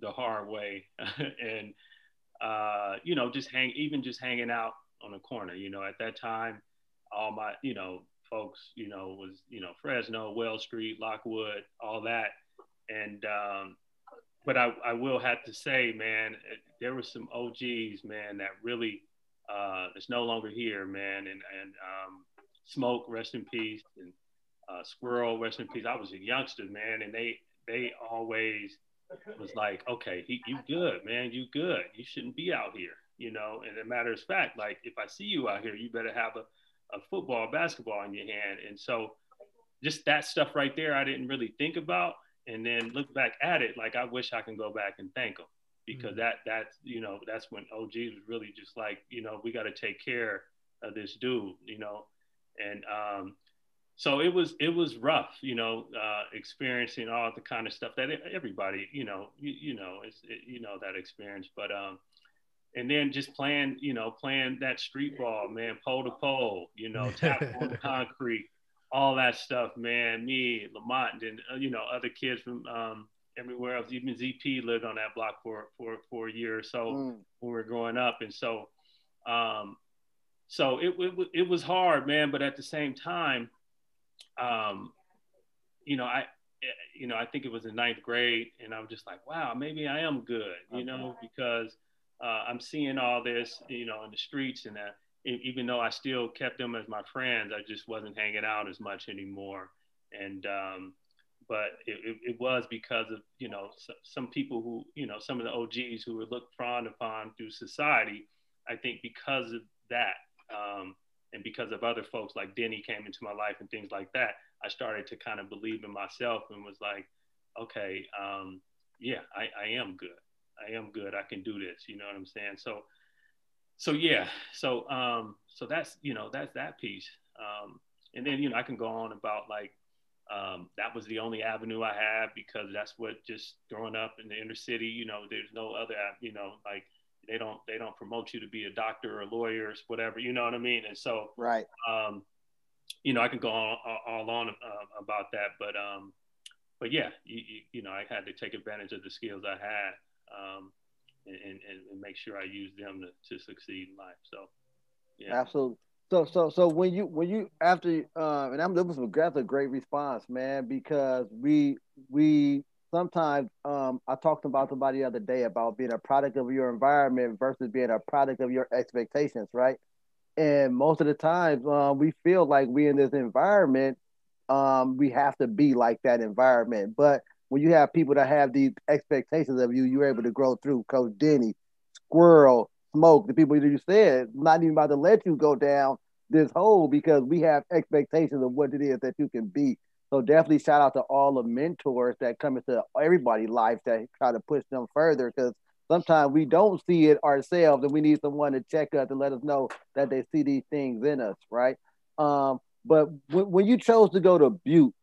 the hard way, and you know, just hanging out on the corner, you know, at that time, all my, you know, folks, you know, was, you know, Fresno, Wells Street, Lockwood, all that, and but I will have to say, man, there were some OGs, man, that really is no longer here, man, and Smoke, rest in peace, and Squirrel, rest in peace. I was a youngster, man, and they always was like, okay, you good, man, you good. You shouldn't be out here, you know. And a matter of fact, like, if I see you out here, you better have a football, basketball in your hand. And so just that stuff right there, I didn't really think about. And then look back at it, like, I wish I can go back and thank them, because that's, you know, that's when OGs was really just like, you know, we got to take care of this dude, you know. And so it was rough, you know, experiencing all the kind of stuff that everybody, you know, you know, you know, that experience. But and then just playing that street ball, man, pole to pole, you know, tap on concrete, all that stuff, man. Me, Lamont, and you know, other kids from everywhere else. Even ZP lived on that block for a year or so when we were growing up, and so so it was hard, man. But at the same time, you know, I think it was in ninth grade, and I'm just like, wow, maybe I am good, you know, because I'm seeing all this, you know, in the streets, and even though I still kept them as my friends, I just wasn't hanging out as much anymore. And but it was because of, you know, some people who, you know, some of the OGs who were looked frowned upon through society. I think because of that, and because of other folks like Denny came into my life and things like that, I started to kind of believe in myself and was like, okay, yeah, I am good. I am good. I can do this. You know what I'm saying? So yeah. So that's, you know, that's that piece. And then, you know, I can go on about like, that was the only avenue I had, because that's what, just growing up in the inner city, you know, there's no other, you know, like, they don't promote you to be a doctor or a lawyer or whatever, you know what I mean? And so, right. You know, I can go all on about that, but yeah, you know, I had to take advantage of the skills I had, and make sure I use them to succeed in life. So, yeah. Absolutely. So when you after and that's a great response, man, because we sometimes I talked about somebody the other day about being a product of your environment versus being a product of your expectations, right? And most of the time, we feel like we in this environment, we have to be like that environment. But when you have people that have these expectations of you, you're able to grow through. Coach Denny, Squirrel, Smoke, the people that you said, not even about to let you go down this hole, because we have expectations of what it is that you can be. So definitely shout out to all the mentors that come into everybody's life that try to push them further, because sometimes we don't see it ourselves, and we need someone to check us and let us know that they see these things in us, right? But when you chose to go to Butte,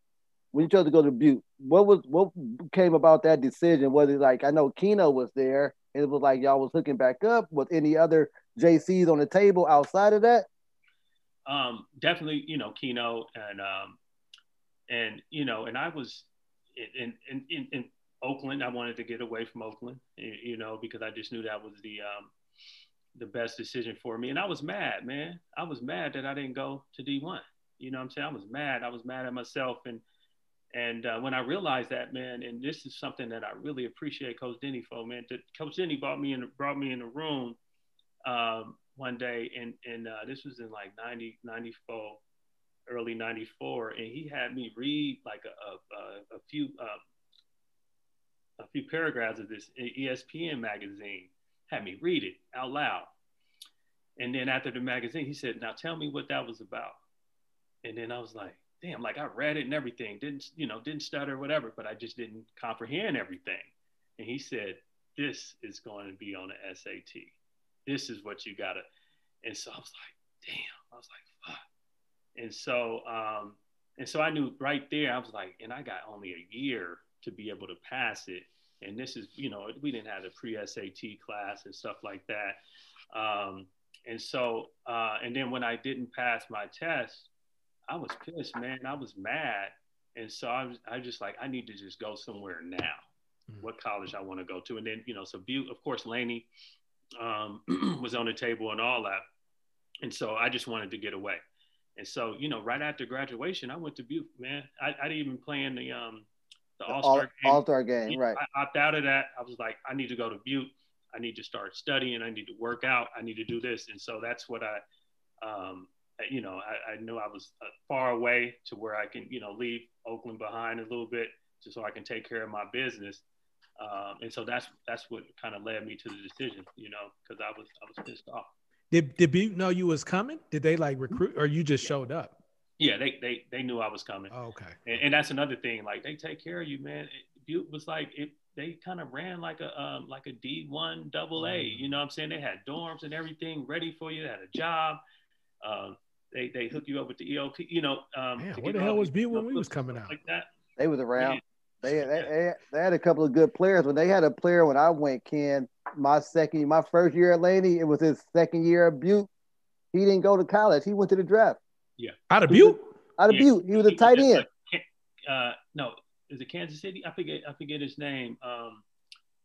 what came about that decision? Was it like, I know Keno was there, and it was like y'all was hooking back up? Was any other JCs on the table outside of that? Definitely, you know, Keno, and you know, and I was in Oakland. I wanted to get away from Oakland, you know, because I just knew that was the best decision for me. And I was mad, man. I was mad that I didn't go to D1. You know what I'm saying? I was mad at myself. And And when I realized that, man, and this is something that I really appreciate Coach Denny for, man. Coach Denny brought me in the room one day, and this was in like 94, early 94, and he had me read like a few paragraphs of this ESPN magazine, had me read it out loud. And then after the magazine, he said, now tell me what that was about. And then I was like, damn, like I read it and everything, didn't stutter or whatever, but I just didn't comprehend everything. And he said, this is going to be on the SAT. This is what you gotta. And so I was like, damn, I was like, fuck. And so I knew right there, I was like, and I got only a year to be able to pass it. And this is, we didn't have a pre-SAT class and stuff like that. And so, and then when I didn't pass my test, I was pissed, man. I was mad. And so I just like, I need to just go somewhere now, what college I want to go to. And then, so Butte, of course, Laney was on the table and all that. And so I just wanted to get away. And so, right after graduation, I went to Butte, man. I didn't even play in the All-Star game. All-Star game, right. I opted out of that. I was like, I need to go to Butte. I need to start studying. I need to work out. I need to do this. And so that's what I knew I was far away to where I can, leave Oakland behind a little bit just so I can take care of my business. And so that's what kind of led me to the decision, because I was pissed off. Did Butte know you was coming? Did they like recruit, or you just showed up? Yeah, they knew I was coming. Oh, okay. And that's another thing. Like, they take care of you, man. Butte was like they kind of ran like a D1 AA. You know what I'm saying? They had dorms and everything ready for you. They had a job. They hook you up with the EOP. Man, where the hell was Butte when we was coming out? Like that. They was around. They had a couple of good players. When they had a player when I went, Ken, my first year at Laney, it was his second year at Butte. He didn't go to college. He went to the draft. Yeah. Out of Butte? Out of Butte. He was a tight end. No, is it Kansas City? I forget his name.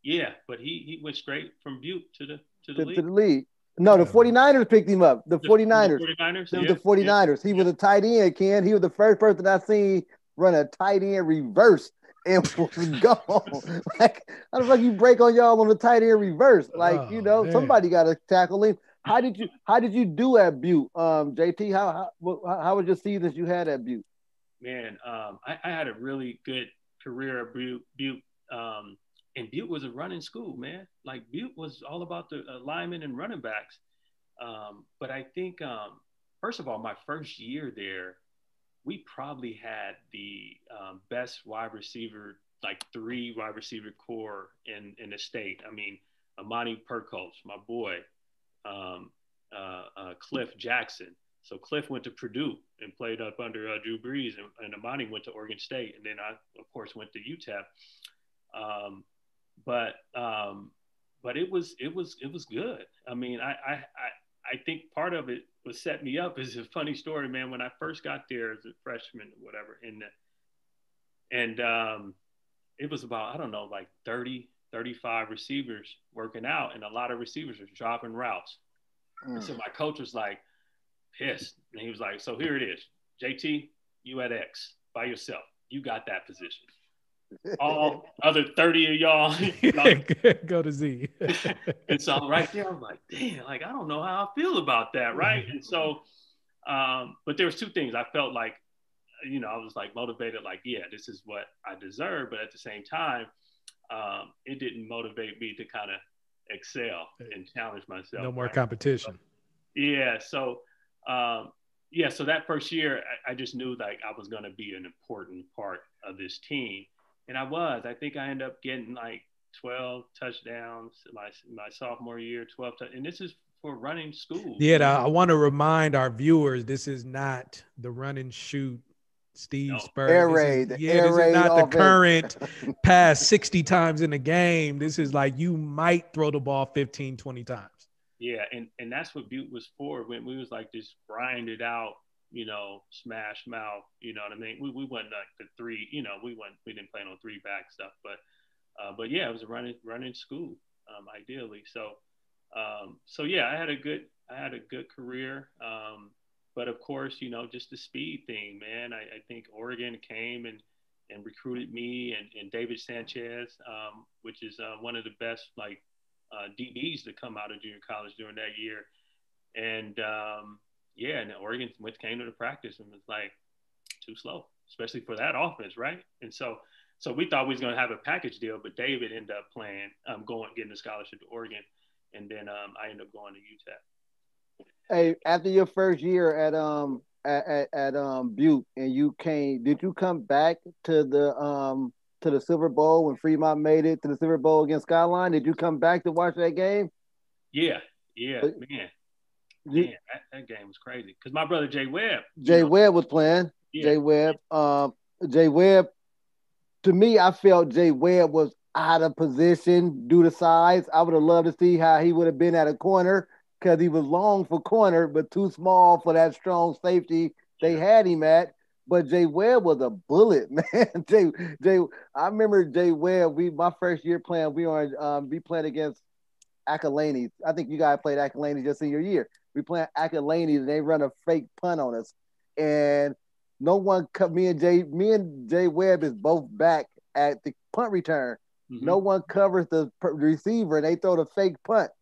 Yeah, but he went straight from Butte to the league. To the league. No, the 49ers picked him up. The 49ers. The 49ers? It was the 49ers. He was a tight end, Ken. He was the first person I seen run a tight end reverse and was gone. Like, how the fuck you break on y'all on the tight end reverse? Like, somebody got to tackle him. How did you do at Butte, JT? How was your seasons you had at Butte? Man, I had a really good career at Butte. And Butte was a running school, man. Like, Butte was all about the linemen and running backs. But I think, first of all, my first year there, we probably had the best wide receiver, like 3 wide receiver core in the state. I mean, Amani Perkos, my boy, Cliff Jackson. So Cliff went to Purdue and played up under Drew Brees, and Amani went to Oregon State, and then I, of course, went to UTEP. But it was good. I mean, I think part of it was set me up. Is a funny story, man. When I first got there as a freshman or whatever, and it was about, I don't know, like 30, 35 receivers working out, and a lot of receivers were dropping routes. And so my coach was like pissed, and he was like, so here it is, JT, you at X by yourself. You got that position. All other 30 of y'all go to Z. And so I'm right there, I'm like, damn, like, I don't know how I feel about that, right? And so, but there was 2 things. I felt like, I was like motivated, like, yeah, this is what I deserve. But at the same time, it didn't motivate me to kind of excel and challenge myself. No more competition. So so that first year, I just knew like I was going to be an important part of this team. And I think I ended up getting like 12 touchdowns my sophomore year, 12 and this is for running school. Yeah, I want to remind our viewers, this is not the run and shoot Steve Spurrier. Air raid. This is not the current pass 60 times in a game. This is like you might throw the ball 15, 20 times. Yeah, and that's what Butte was for. When we was like this grinded out, smash mouth, you know what I mean? We wasn't like the 3, we didn't play no 3 back stuff, but yeah, it was a running school, ideally. So yeah, I had a good career. But of course, just the speed thing, man. I think Oregon came and and recruited me and David Sanchez, which is one of the best DBs to come out of junior college during that year. And and Oregon came to the practice and was like too slow, especially for that offense, right? And so we thought we was going to have a package deal, but David ended up playing, getting a scholarship to Oregon, and then I ended up going to UTEP. Hey, after your first year at Butte, and did you come back to the Silver Bowl when Fremont made it to the Silver Bowl against Skyline? Did you come back to watch that game? Yeah, man. That game was crazy because my brother Jay Webb was playing. Jay Webb. To me, I felt Jay Webb was out of position due to size. I would have loved to see how he would have been at a corner because he was long for corner, but too small for that strong safety they had him at. But Jay Webb was a bullet, man. Jay. I remember Jay Webb. My first year playing, we played against Akalani. I think you guys played Akalani just in your year. We playing Akalani, and they run a fake punt on us, and no one cut me and Jay Webb is both back at the punt return. Mm-hmm. No one covers the receiver, and they throw the fake punt.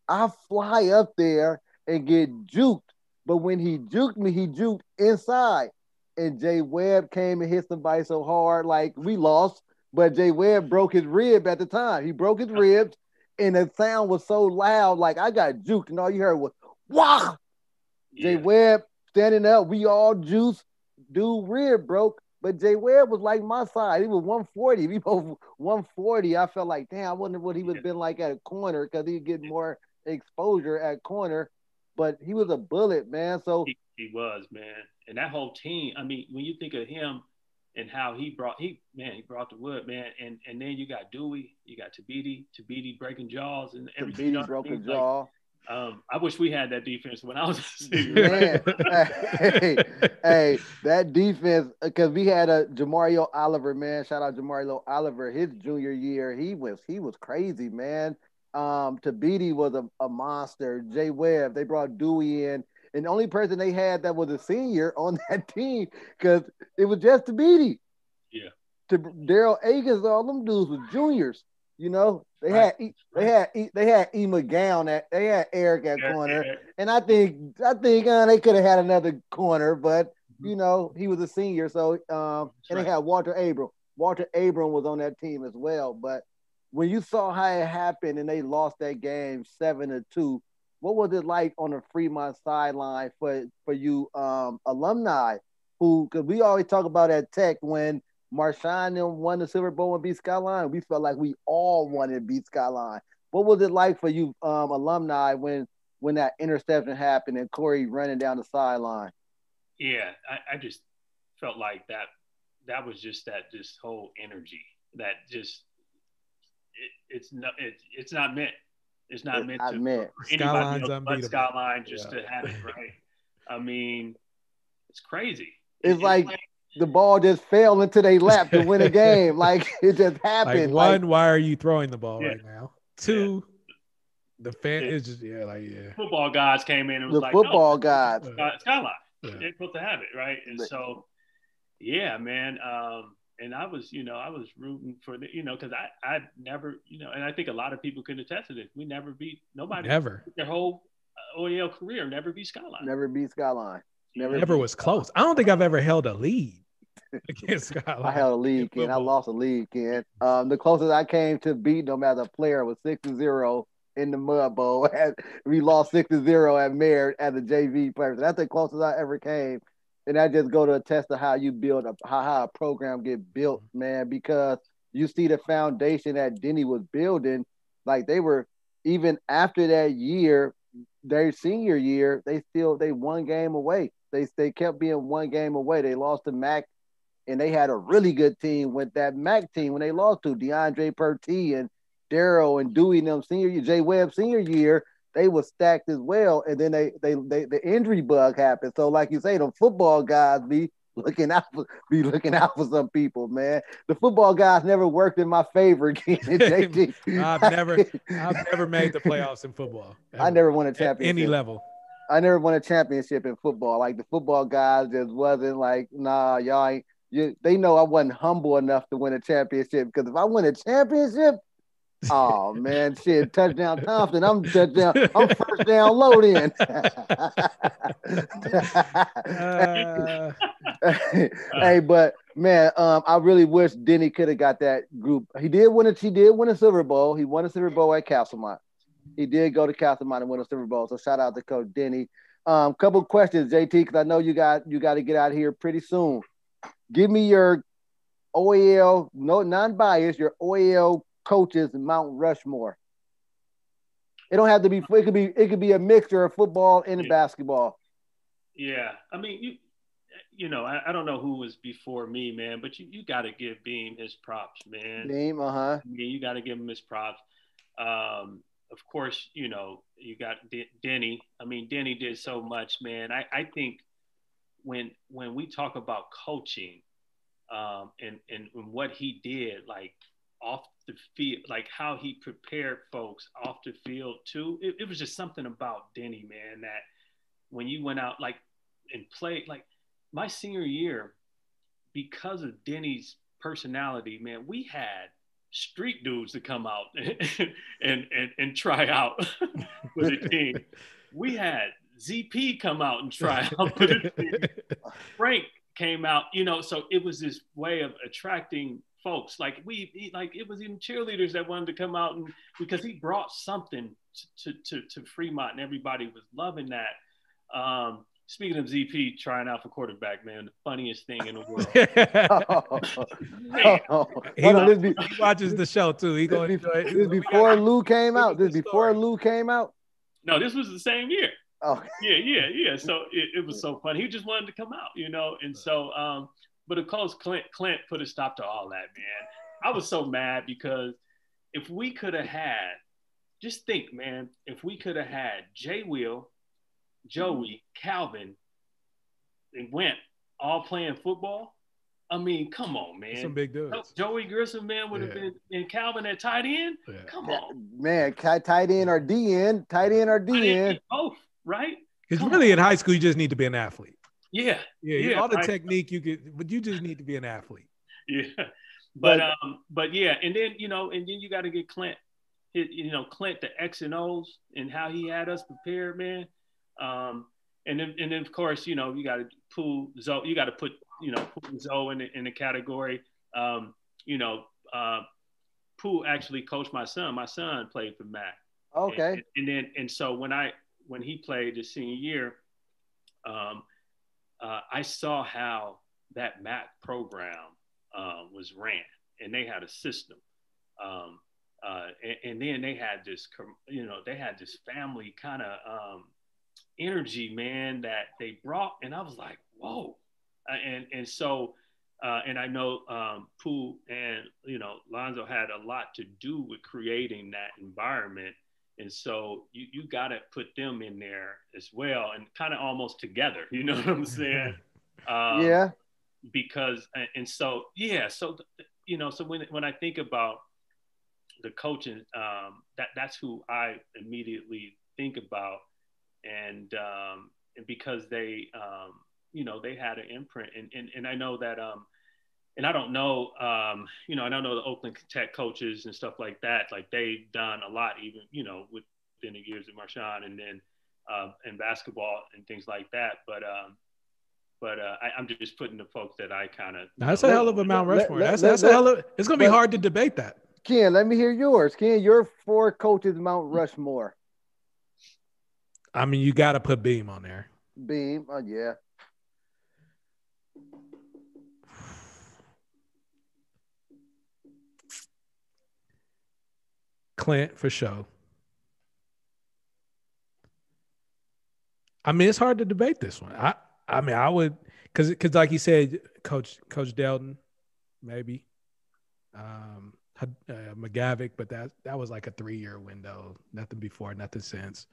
I fly up there and get juked, but when he juked me, he juked inside, and Jay Webb came and hit somebody so hard, like we lost. But Jay Webb broke his rib at the time. He broke his ribs, and the sound was so loud, like I got juked, and all you heard was "wah." Yeah. Jay Webb standing up, we all juiced. Dude rib broke, but Jay Webb was like my size. He was 140. We both 140. I felt like, damn, I wonder what he would have been like at a corner because he'd get more exposure at corner. But he was a bullet, man. So he was, man. And that whole team, I mean, when you think of him and how he brought the wood, man. And then you got Dewey, you got Tabiti breaking jaws and everything. Tabiti broke a jaw. I wish we had that defense when I was a senior. Hey, that defense, because we had a Jamario Oliver, man. Shout out Jamario Oliver. His junior year, he was crazy, man. Tabiti was a monster. Jay Webb, they brought Dewey in, and the only person they had that was a senior on that team, because it was just Tabiti. Yeah. Daryl Akins, all them dudes were juniors. You know, they had E. McGowan they had Eric at corner, and I think they could have had another corner, but you know he was a senior, so they had Walter Abram. Walter Abram was on that team as well. But when you saw how it happened and they lost that game 7-2, what was it like on the Fremont sideline for you alumni? Because we always talk about at Tech when Marshawn won the Silver Bowl and beat Skyline. We felt like we all wanted to beat Skyline. What was it like for you alumni when that interception happened and Corey running down the sideline? Yeah, I just felt like that was just this whole energy that just it's not meant for anybody else but Skyline just to have it, right? I mean, it's crazy. It's like the ball just fell into their lap to win a game. Like it just happened. Like, one, why are you throwing the ball right now? Two, the fan is just football guys came in and was football guys. Skyline. Yeah. They're supposed to have it, right? And so, yeah, man. And I was rooting for because I never, and I think a lot of people can attest to this. We never beat nobody. Never. Their whole OEL career never beat Skyline. Never beat Skyline. Never was close. I don't think I've ever held a lead against Skyline. I held a lead, Ken. I lost a lead, Ken. The closest I came to beating them as a player was 6-0 in the Mud Bowl. We lost 6-0 at Merritt as a JV player. So that's the closest I ever came. And that just go to attest to how you build how a program get built, man, because you see the foundation that Denny was building. Like they were, even after that year, their senior year, they one game away. They kept being one game away. They lost to Mac, and they had a really good team with that Mac team when they lost to DeAndre Purty and Darryl and Dewey and them senior year. Jay Webb senior year, they were stacked as well. And then the injury bug happened. So like you say, the football guys be looking out for some people, man. The football guys never worked in my favor. I've never made the playoffs in football. Ever. I never won a championship. At any level. I never won a championship in football. Like the football guys just wasn't like, nah, y'all ain't. they know I wasn't humble enough to win a championship, because if I win a championship, oh man, shit, touchdown Thompson. I'm first down low then. Hey, but man, I really wish Denny could have got that group. He did win a Silver Bowl. He won a Silver Bowl at Castlemont. He did go to Castlemont and win a Silver Bowl. So shout out to Coach Denny. Couple questions, JT, because I know you got to get out of here pretty soon. Give me your OAL, no non-biased, your OAL coaches in Mount Rushmore. It don't have to be. It could be a mixture of football and basketball. Yeah, I mean, I don't know who was before me, man, but you got to give Beam his props, man. Beam, I mean, you got to give him his props. Of course, you got Denny. I mean, Denny did so much, man. I think when we talk about coaching, and what he did, like off the field, like how he prepared folks off the field too. It was just something about Denny, man, that when you went out like and played, like my senior year, because of Denny's personality, man, we had street dudes to come out and try out for the team. We had ZP come out and try out for the team. Frank came out, so it was this way of attracting folks. Like it was even cheerleaders that wanted to come out, and because he brought something to Fremont, and everybody was loving that. Speaking of ZP trying out for quarterback, man, the funniest thing in the world. He watches the show too. He gonna enjoy it. This before Lou came out. Lou came out. No, this was the same year. Oh, yeah. So it was so funny. He just wanted to come out, and so but of course Clint put a stop to all that, man. I was so mad because if we could have had, just think, man, if we could have had Jay Will, Joey, Calvin, and Went all playing football. I mean, come on, man. Some big dudes. Joey Grissom, man, would have been, and Calvin at tight end. Yeah. Come on, man. Tight end or DN. Both, right? Because really in high school, you just need to be an athlete. Yeah. All the technique you could, but you just need to be an athlete. Yeah. But yeah, and then you got to get Clint. Clint, the X and O's and how he had us prepared, man. And then of course, you got to pull Zoe. You got to put put Zoe in the category. Pooh actually coached my son. My son played for Mac. Okay. And so when he played his senior year, I saw how that Mac program was ran, and they had a system. And then they had this, family kind of energy, man, that they brought, and I was like, whoa. So I know Pooh and Lonzo had a lot to do with creating that environment, and so you got to put them in there as well, and kind of almost together. You know what I'm saying? Yeah. Because so when I think about the coaching, that's who I immediately think about, and because they they had an imprint, and I know that and I don't know I don't know the Oakland Tech coaches and stuff like that, like they've done a lot even within the years of Marshawn, and then in basketball and things like that, but I'm just putting the folks that I kind of. That's a hell of a Mount Rushmore. That's a hell of. It's gonna be hard to debate that. Ken, let me hear yours. Ken, your 4 coaches Mount Rushmore. I mean, you got to put Beam on there. Beam, yeah. Clint for sure. I mean, it's hard to debate this one. I mean, I would, because like you said, Coach Delton, maybe. McGavick, but that was like a 3-year window. Nothing before, nothing since.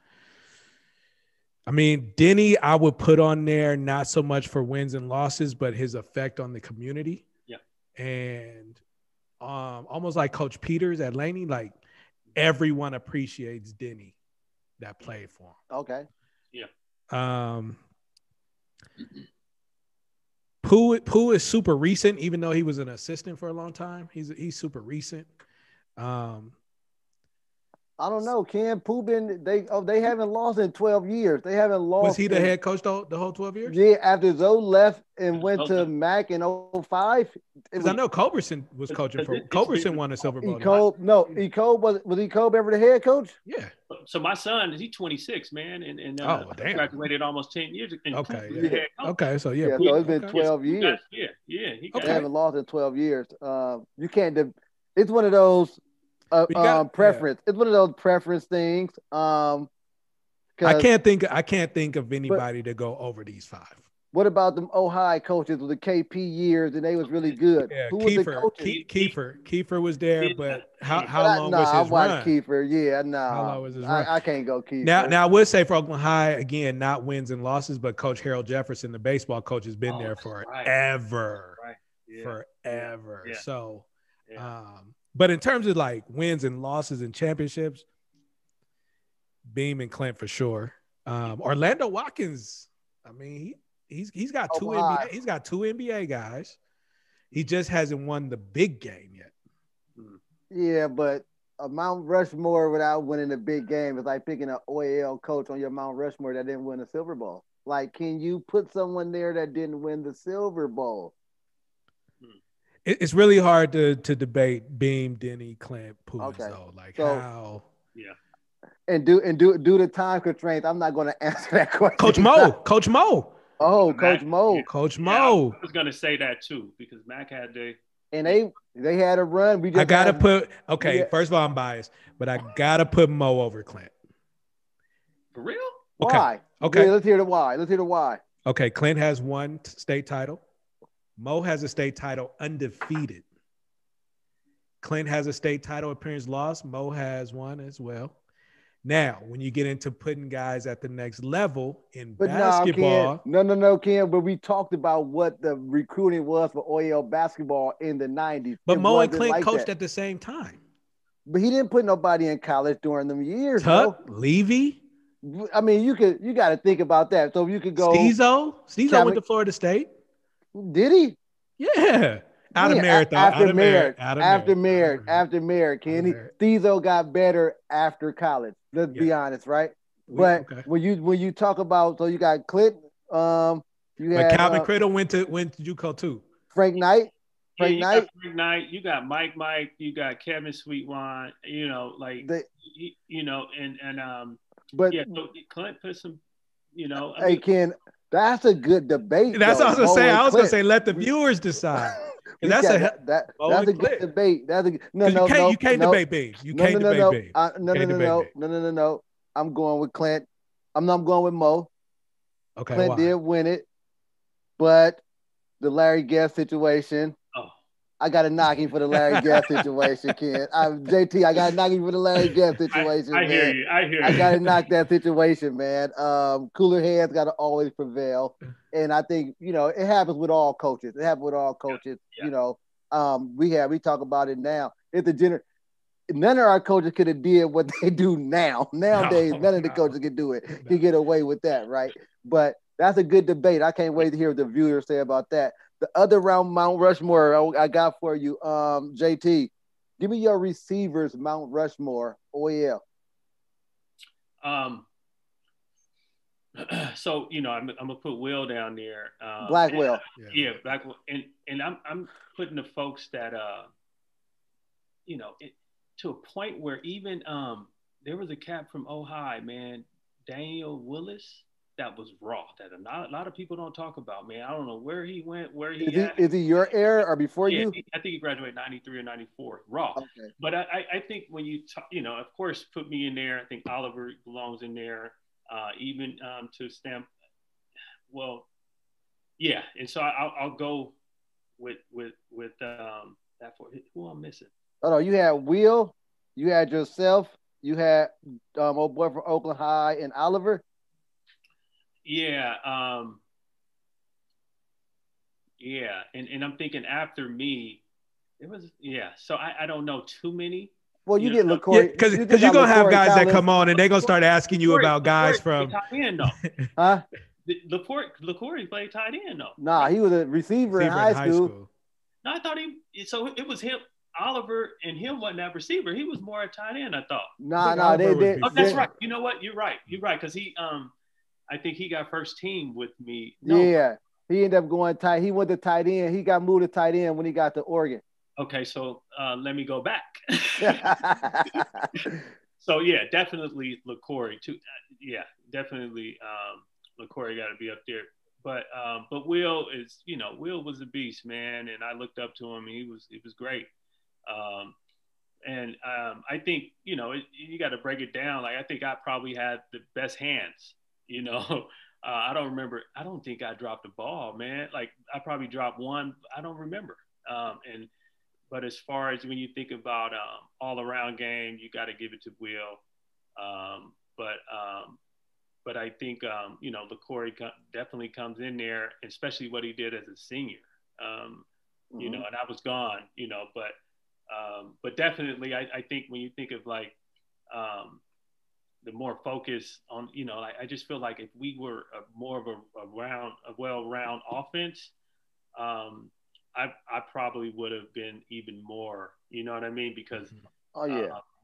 I mean, Denny, I would put on there not so much for wins and losses, but his effect on the community. Yeah. And almost like Coach Peters at Laney, like everyone appreciates Denny that played for him. Okay. Yeah. Pooh is super recent, even though he was an assistant for a long time. He's super recent. I don't know. Ken Pooh they haven't lost in 12 years. They haven't lost. Was he the head coach the whole 12 years? Yeah, after Zoe left and went to Mac in 05. Because I know Culberson was coaching for Culberson won a Silver Bowl. Was Ecobe ever the head coach? Yeah. So my son, he's 26, man, and graduated almost 10 years ago. Okay, so yeah. So it's been 12 years. Yeah. They haven't lost in 12 years. You can't. It's one of those. Preference. It's one of those preference things. I can't think of anybody to go over these 5. What about them Ohio coaches with the KP years and they was really good? Yeah, Who Kiefer, was the coaches? Kiefer was there, but how long was his I run? watched Kiefer. Yeah, How long was his run? I can't go Kiefer. Now I would say for Oakland High, again, not wins and losses, but Coach Harold Jefferson, the baseball coach, has been there forever. Right. Yeah. Forever. Yeah. So but in terms of like wins and losses and championships, Beam and Clint for sure. Orlando Watkins, I mean, he's got two NBA guys. He just hasn't won the big game yet. Yeah, but a Mount Rushmore without winning a big game is like picking an OAL coach on your Mount Rushmore that didn't win a Silver Bowl. Like, can you put someone there that didn't win the Silver Bowl? It's really hard to debate Beam, Denny, Clint, Pooh, though. Like how? Yeah. And due to time constraints, I'm not going to answer that question. Coach Mo. Oh, Coach Mo. Coach Mo. I was going to say that too because Mac had and they had a run. First of all, I'm biased, but I gotta put Mo over Clint. For real? Why? Okay. Yeah, let's hear the why. Okay, Clint has one state title. Mo has a state title undefeated. Clint has a state title appearance loss. Mo has one as well. Now, when you get into putting guys at the next level in basketball. No, Ken. But we talked about what the recruiting was for OEL basketball in the 90s. But Mo and Clint coached at the same time. But he didn't put nobody in college during them years. Tuck, Levy. I mean, you got to think about that. So you could go. Stezo went to Florida State. Did he? Yeah. After Merritt. Kenny. Stezo got better after college. Let's be honest, right? When you talk about, so you got Clint, Calvin Criddle went to JUCO too. Frank Knight. Frank Knight. You got Mike. You got Kevin Sweetwine. But so Clint put some. Ken. That's a good debate. That's what I was gonna say. I was gonna say let the viewers decide. That's a good debate. You can't debate Beam. You can't debate Beam. No. I'm going with Clint. I'm going with Mo. Okay. Clint did win it, but the Larry Guest situation. I got to knock him for the Larry Guest situation, Ken. JT, I got to knock him for the Larry Guest situation. I hear you. I got to knock that situation, man. Cooler heads got to always prevail. And I think, it happens with all coaches. Yeah. We talk about it now. None of our coaches could have did what they do now. Nowadays, none of the coaches can do it. Can get away with that, right? But that's a good debate. I can't wait to hear what the viewers say about that. The other round Mount Rushmore I got for you, JT. Give me your receivers, Mount Rushmore, OEL. So I'm gonna put Will down there. Blackwell. Blackwell, and I'm putting the folks that to a point where even there was a cat from Ohio, man, Daniel Willis. That was raw. That a lot of people don't talk about, man. I don't know where he went, is he your era or before you? I think he graduated 93 or 94. Raw. Okay. But I think when you talk, of course, put me in there. I think Oliver belongs in there. Even to stamp. Well, yeah. And so I'll go with that for who I'm missing. Oh no, you had Will, you had yourself, you had old boy from Oakland High and Oliver. Yeah. And I'm thinking after me, it was, so I don't know too many. Well, you get LaCory. Because you're going to have guys that come on and they're going to start asking you about guys from. Huh? LaCory played tight end though. Nah, he was a receiver in high school. No, I thought so it was him. Oliver and him wasn't that receiver. He was more a tight end, I thought. Nah, they did. Oh, that's right. You know what? You're right. Because he I think he got first team with me. No. Yeah. He ended up going tight. He went to tight end. He got moved to tight end when he got to Oregon. Okay, so let me go back. So yeah, definitely LaCory too. Yeah, definitely LaCory got to be up there. But Will is, Will was a beast, man, and I looked up to him. He was great. I think, you got to break it down. Like, I think I probably had the best hands, I don't think I dropped a ball, man. Like, I probably dropped one. I don't remember. But as far as when you think about all around game, you got to give it to Will. But I think, LaCory definitely comes in there, especially what he did as a senior, and I was gone, but definitely I think when you think of like the more focus on, I just feel like if we were more of a well-round offense, I probably would have been even more, you know what I mean? Because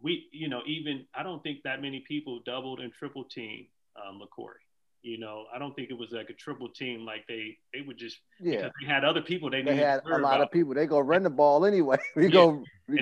we, even I don't think that many people doubled and triple team LaCory. I don't think it was like a triple team. Like they would just because they had other people they had a lot of people. They go run the ball anyway. And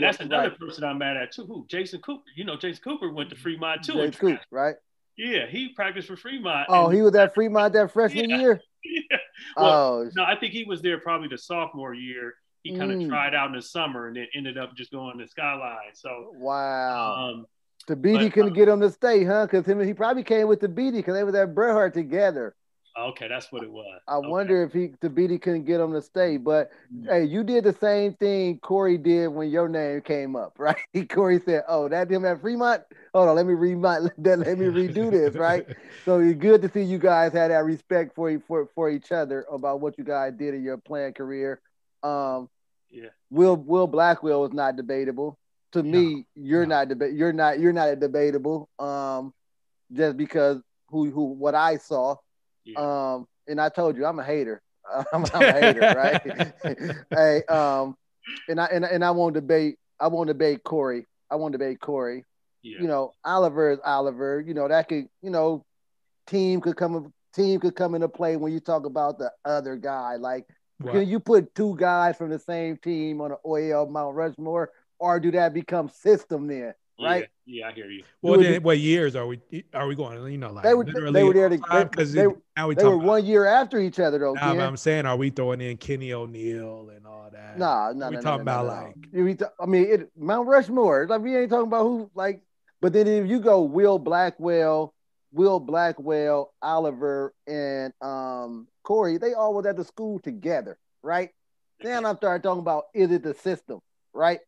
that's another person I'm mad at too. Who? Jason Cooper. Jason Cooper went to Fremont too. Jason Cooper, right? Yeah, he practiced for Fremont. Oh, he was at Fremont that freshman year. Yeah. Well, no, I think he was there probably the sophomore year. He kind of tried out in the summer and then ended up just going to Skyline. So wow. Tabiti couldn't get him to stay, huh? Because he probably came with Tabiti because they were at Bret Hart together. Okay, that's what it was. I wonder if Tabiti couldn't get him to stay. But hey, you did the same thing Corey did when your name came up, right? Corey said, "Oh, that him at Fremont. Hold on, let me redo this, right?" So it's good to see you guys had that respect for each other about what you guys did in your playing career. Will Blackwell was not debatable. To me, you're not debatable. Just because what I saw. Yeah. And I told you I'm a hater. I'm a hater, right? Hey, and I won't debate Corey. I won't debate Corey. Yeah. Oliver is Oliver. That could, team could come into play when you talk about the other guy. Like, can you put two guys from the same team on an OEL Mount Rushmore, or do that become system then? Right? Yeah, I hear you. Well, then what years are we going? Like they were there because they were 1 year after each other though. I'm saying, are we throwing in Kenny O'Neill and all that? No. We're talking about Mount Rushmore. Like, we ain't talking about who like. But then if you go Will Blackwell, Oliver, and Corey, they all was at the school together, right? Then I started talking about, is it the system, right?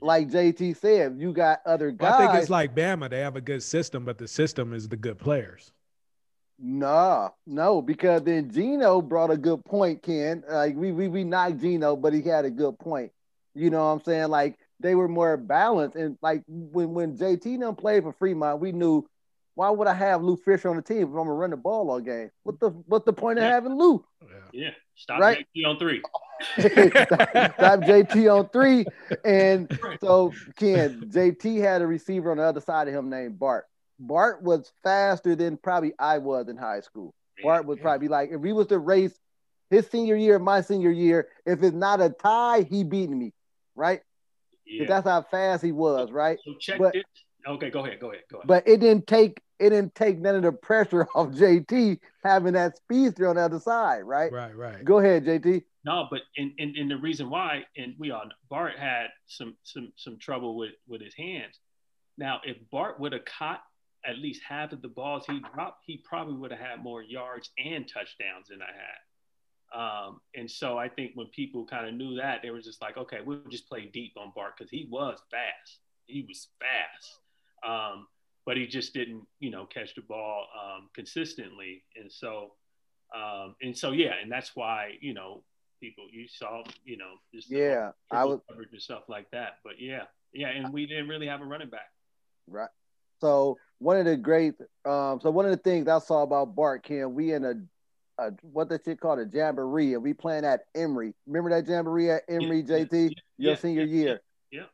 Like JT said, you got other guys. I think it's like Bama. They have a good system, but the system is the good players. No, because then Gino brought a good point, Ken. Like we knocked Gino, but he had a good point. You know what I'm saying? Like, they were more balanced. And like when JT done played for Fremont, we knew, why would I have Lou Fisher on the team if I'm gonna run the ball all game? What's the point of having Lou? Yeah. Stop JT on three. Stop JT on three. And so, Ken, JT had a receiver on the other side of him named Bart. Bart was faster than probably I was in high school. Bart was probably like, if we was to race his senior year, my senior year, if it's not a tie, he beating me, right? Yeah. That's how fast he was, right? So check it. Okay, go ahead. But it didn't take none of the pressure off JT having that speedster on the other side, right? Right. Go ahead, JT. No, but and the reason why, and we all know, Bart had some trouble with his hands. Now, if Bart would have caught at least half of the balls he dropped, he probably would have had more yards and touchdowns than I had. And so I think when people kind of knew that, they were just like, okay, we'll just play deep on Bart because he was fast. He was fast. But he just didn't, catch the ball consistently. And so yeah, and that's why, people, you saw, just I was coverage and stuff like that. But yeah, and we didn't really have a running back. Right. So one of the things I saw about Bart, Ken, we in a what that shit called, a jamboree, and we playing at Emory. Remember that jamboree at Emory, JT? Your senior year. Yeah.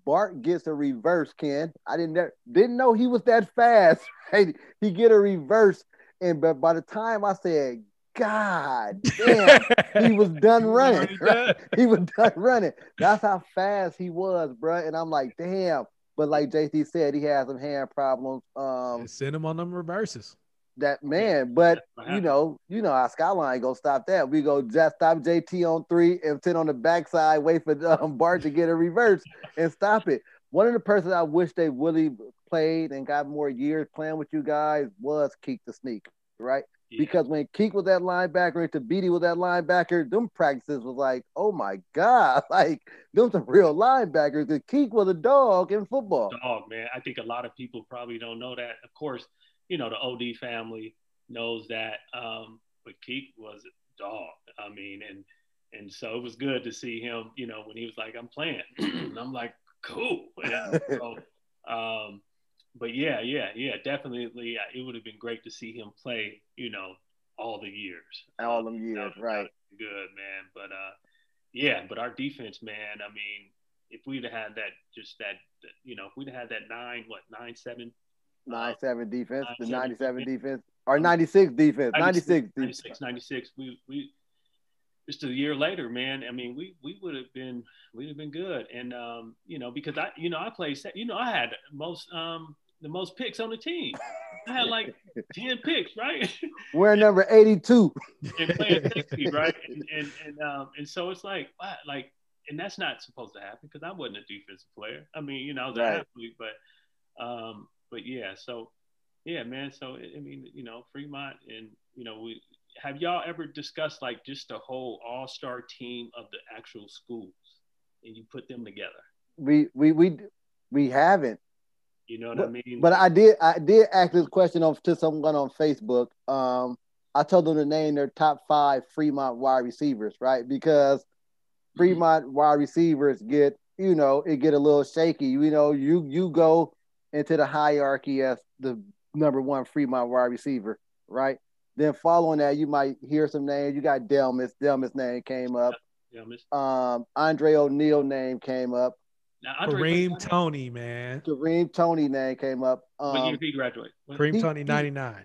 Bart gets a reverse, Ken. I didn't know he was that fast. Right? He get a reverse, but by the time I said, God damn, he was done running. Right? He was done running. That's how fast he was, bro. And I'm like, damn. But like JT said, he has some hand problems. Send him on them reverses. That man, but you know our Skyline gonna stop that. We go just stop JT on 3 and sit on the backside, wait for Bart to get a reverse and stop it. One of the persons I wish they really played and got more years playing with you guys was Keek the Sneak, right? Yeah. Because when Keek was that linebacker and Tabiti was that linebacker, them practices was like, oh my God, like them some real linebackers. Because Keek was a dog in football. Dog, man. I think a lot of people probably don't know that. Of course, you know, the OD family knows that, but Keek was a dog. I mean, and so it was good to see him, you know, when he was like, I'm playing. And I'm like, cool. And so, but yeah, definitely. It would have been great to see him play, you know, all the years. All them years, right. Good, man. But, yeah, but our defense, man, I mean, if we'd have had you know, if we'd have had that 9-7 defense, the 97 defense, or 96 defense, 96. We just a year later, man. I mean, we'd have been good, and you know, because I played, you know, I had the most picks on the team. I had like 10 picks, right? We're number 82. And playing safety, right? And so it's like, and that's not supposed to happen because I wasn't a defensive player. I mean, you know, I was an athlete, but yeah, so yeah, man. So I mean, you know, Fremont, and you know, have y'all ever discussed like just the whole all-star team of the actual schools, and you put them together? We haven't. You know what I mean? But I did ask this question to someone on Facebook. I told them to name their top 5 Fremont wide receivers, right? Because Fremont wide receivers get, you know, it get a little shaky. You know, you go into the hierarchy as the number 1 Fremont wide receiver, right? Then following that, you might hear some names. You got Delmas. Delmas' name came up. Andre O'Neal name came up. Kareem Toney, man. Kareem Toney name came up. When year did he graduate? Kareem Toney, 99.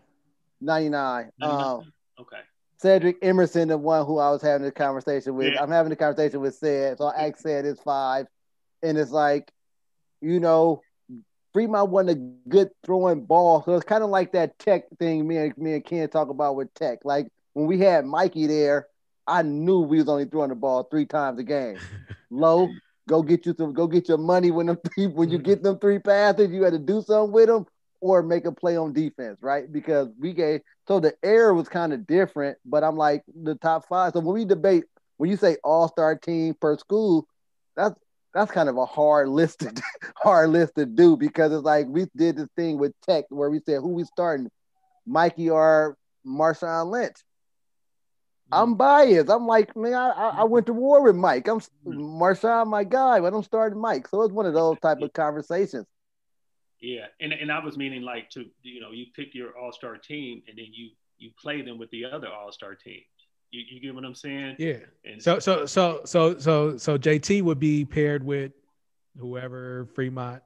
99. Okay. Cedric Emerson, the one who I was having a conversation with. Yeah. I'm having a conversation with Ced. So I asked Ced, it's 5. And it's like, you know, Fremont wasn't a good throwing ball. So it's kind of like that Tech thing me and Ken talk about with Tech. Like when we had Mikey there, I knew we was only throwing the ball 3 times a game. Low, go get your money when you get them 3 passes, you had to do something with them or make a play on defense, right? Because so the air was kind of different, but I'm like the top 5. So when we debate, when you say all-star team per school, that's kind of a hard list to do because it's like we did this thing with Tech where we said who we starting, Mikey or Marshawn Lynch. I'm biased. I'm like, man, I went to war with Mike. I'm Marshawn, my guy, but I'm starting Mike. So it's one of those type of conversations. Yeah, and I was meaning like to, you know, you pick your all-star team and then you play them with the other all-star teams. You get what I'm saying? Yeah. And so JT would be paired with whoever Fremont.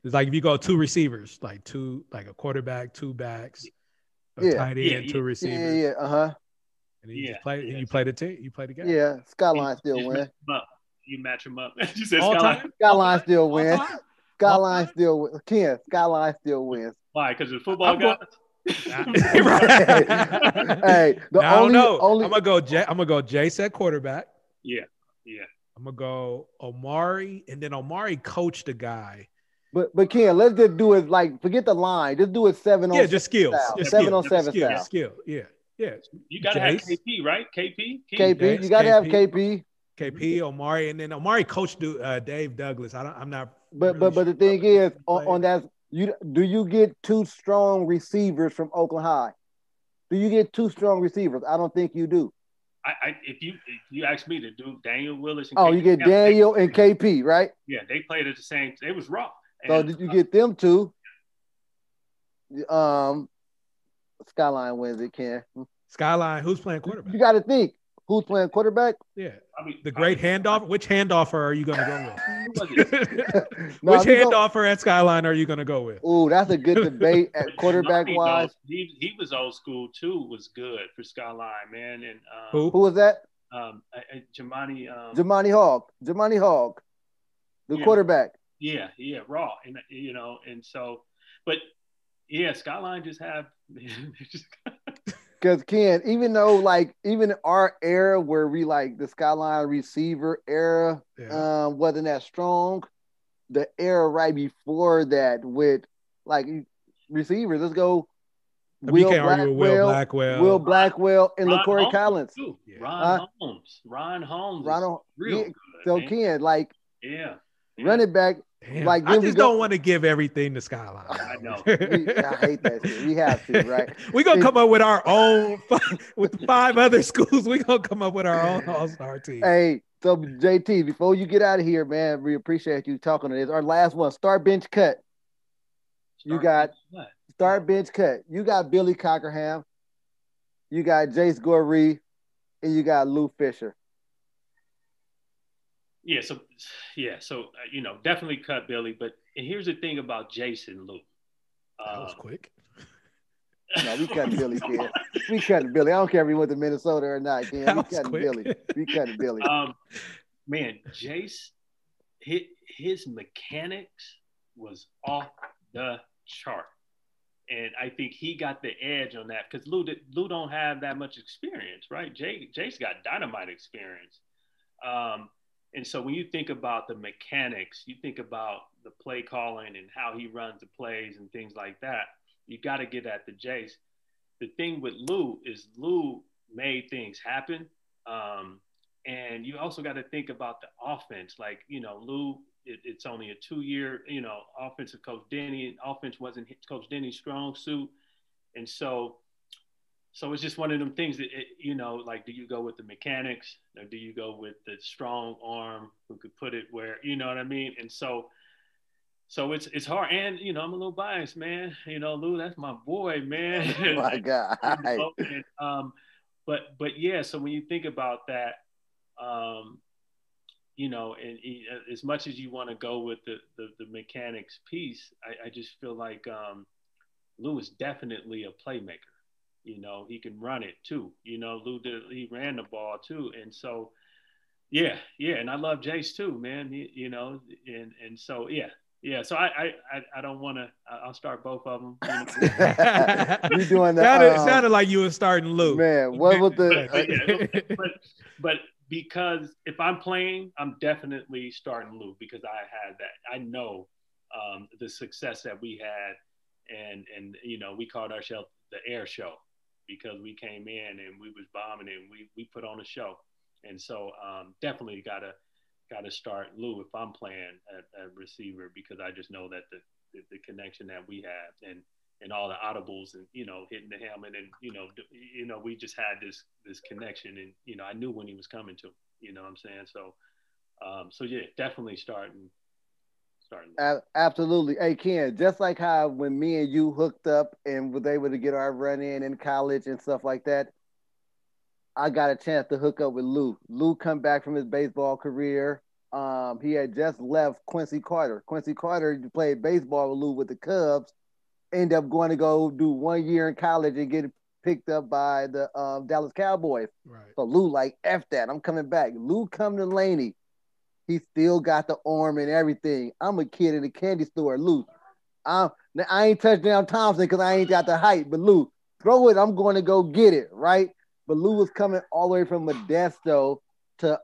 It's like if you go 2 receivers, like a quarterback, 2 backs, a tight end, 2 receivers. Yeah. Uh-huh. And you play the team. You play the game. Yeah. Skyline still win. You match them up. You said Skyline still win. Skyline still wins. Ken, Skyline still wins. Why? Because the football guys. Hey, I'm gonna go Jace at quarterback. Yeah. I'm gonna go Omari, and then Omari coached the guy. But Ken, let's just do it like forget the line. Just do it 7 on 7. Yeah, just skills. Style. 7 on 7 style. Skill. Yeah. You gotta have KP, right? KP. Jace, you gotta have KP. KP, Omari, and then Omari coached Dave Douglas. I'm not. But the thing is on that. Do you get 2 strong receivers from Oakland High? Do you get 2 strong receivers? I don't think you do. If you ask me to do Daniel Willis and KP, you get Daniel and KP, right? Yeah, they played at the same. It was raw. So did you get them 2? Skyline wins it, Ken. Skyline, who's playing quarterback? You got to think who's playing quarterback. Yeah, the great handoff. Which handoffer are you going to go with? No, which handoffer at Skyline are you going to go with? Oh, that's a good debate at quarterback wise. He was old school too. Was good for Skyline, man. And who was that? Jamani Hogg, the quarterback. Yeah, raw, and and so, but yeah, Skyline just have because Ken, even though even our era where we the Skyline receiver era wasn't that strong, the era right before that with receivers, let's go. Will Blackwell, and LaCorey Collins. Yeah. Ron Holmes. Real good. So Ken, running back. Damn, I just don't want to give everything to Skyline. I know. I hate that shit. We have to, right? We're going to come up with our own, with 5 other schools, we're going to come up with our own all-star team. Hey, so JT, before you get out of here, man, we appreciate you talking to this. Our last one, start bench cut. Start bench cut. You got Billy Cockerham, you got Jace Goree, and you got Lou Fisher. So definitely cut Billy. But here's the thing about Jason Lou. That was quick. No, we cutting Billy, kid. We cutting Billy. I don't care if he went to Minnesota or not, kid. We cutting Billy. We cutting Billy. Man, Jace, his mechanics was off the chart. And I think he got the edge on that because Lou don't have that much experience, right? Jace got dynamite experience. And so when you think about the mechanics, you think about the play calling and how he runs the plays and things like that, you got to get at the Jace. The thing with Lou is Lou made things happen. And you also got to think about the offense. Lou, it's only a 2-year, offensive coach Denny. Offense wasn't Coach Denny's strong suit. And so it's just one of them things that, do you go with the mechanics or do you go with the strong arm who could put it where, you know what I mean? And so it's hard. And, I'm a little biased, man. Lou, that's my boy, man. Oh my God. But yeah, so when you think about that, as much as you want to go with the mechanics piece, I just feel like Lou is definitely a playmaker. He can run it too. Lou he ran the ball too. And so, yeah. And I love Jace too, man. And so, yeah. So I don't want to, I'll start both of them. You doing that? Sounded like you were starting Lou. Man, what was the, but because if I'm playing, I'm definitely starting Lou because I had that. I know the success that we had and we called ourselves the Air Show because we came in and we was bombing and we put on a show. And so definitely gotta start Lou if I'm playing at receiver because I just know that the connection that we have and all the audibles and hitting the helmet and we just had this connection and I knew when he was coming to, what I'm saying? So yeah, definitely starting. Absolutely. Hey Ken, just like how when me and you hooked up and was able to get our run in college and stuff like that, I got a chance to hook up with Lou. Lou come back from his baseball career. He had just left Quincy Carter. Quincy Carter played baseball with Lou with the Cubs, ended up going to go do 1 year in college and get picked up by the Dallas Cowboys. Right. So Lou F that, I'm coming back. Lou come to Laney. He still got the arm and everything. I'm a kid in a candy store. Lou, I ain't touchdown Thompson because I ain't got the height, but Lou, throw it. I'm going to go get it, right? But Lou was coming all the way from Modesto to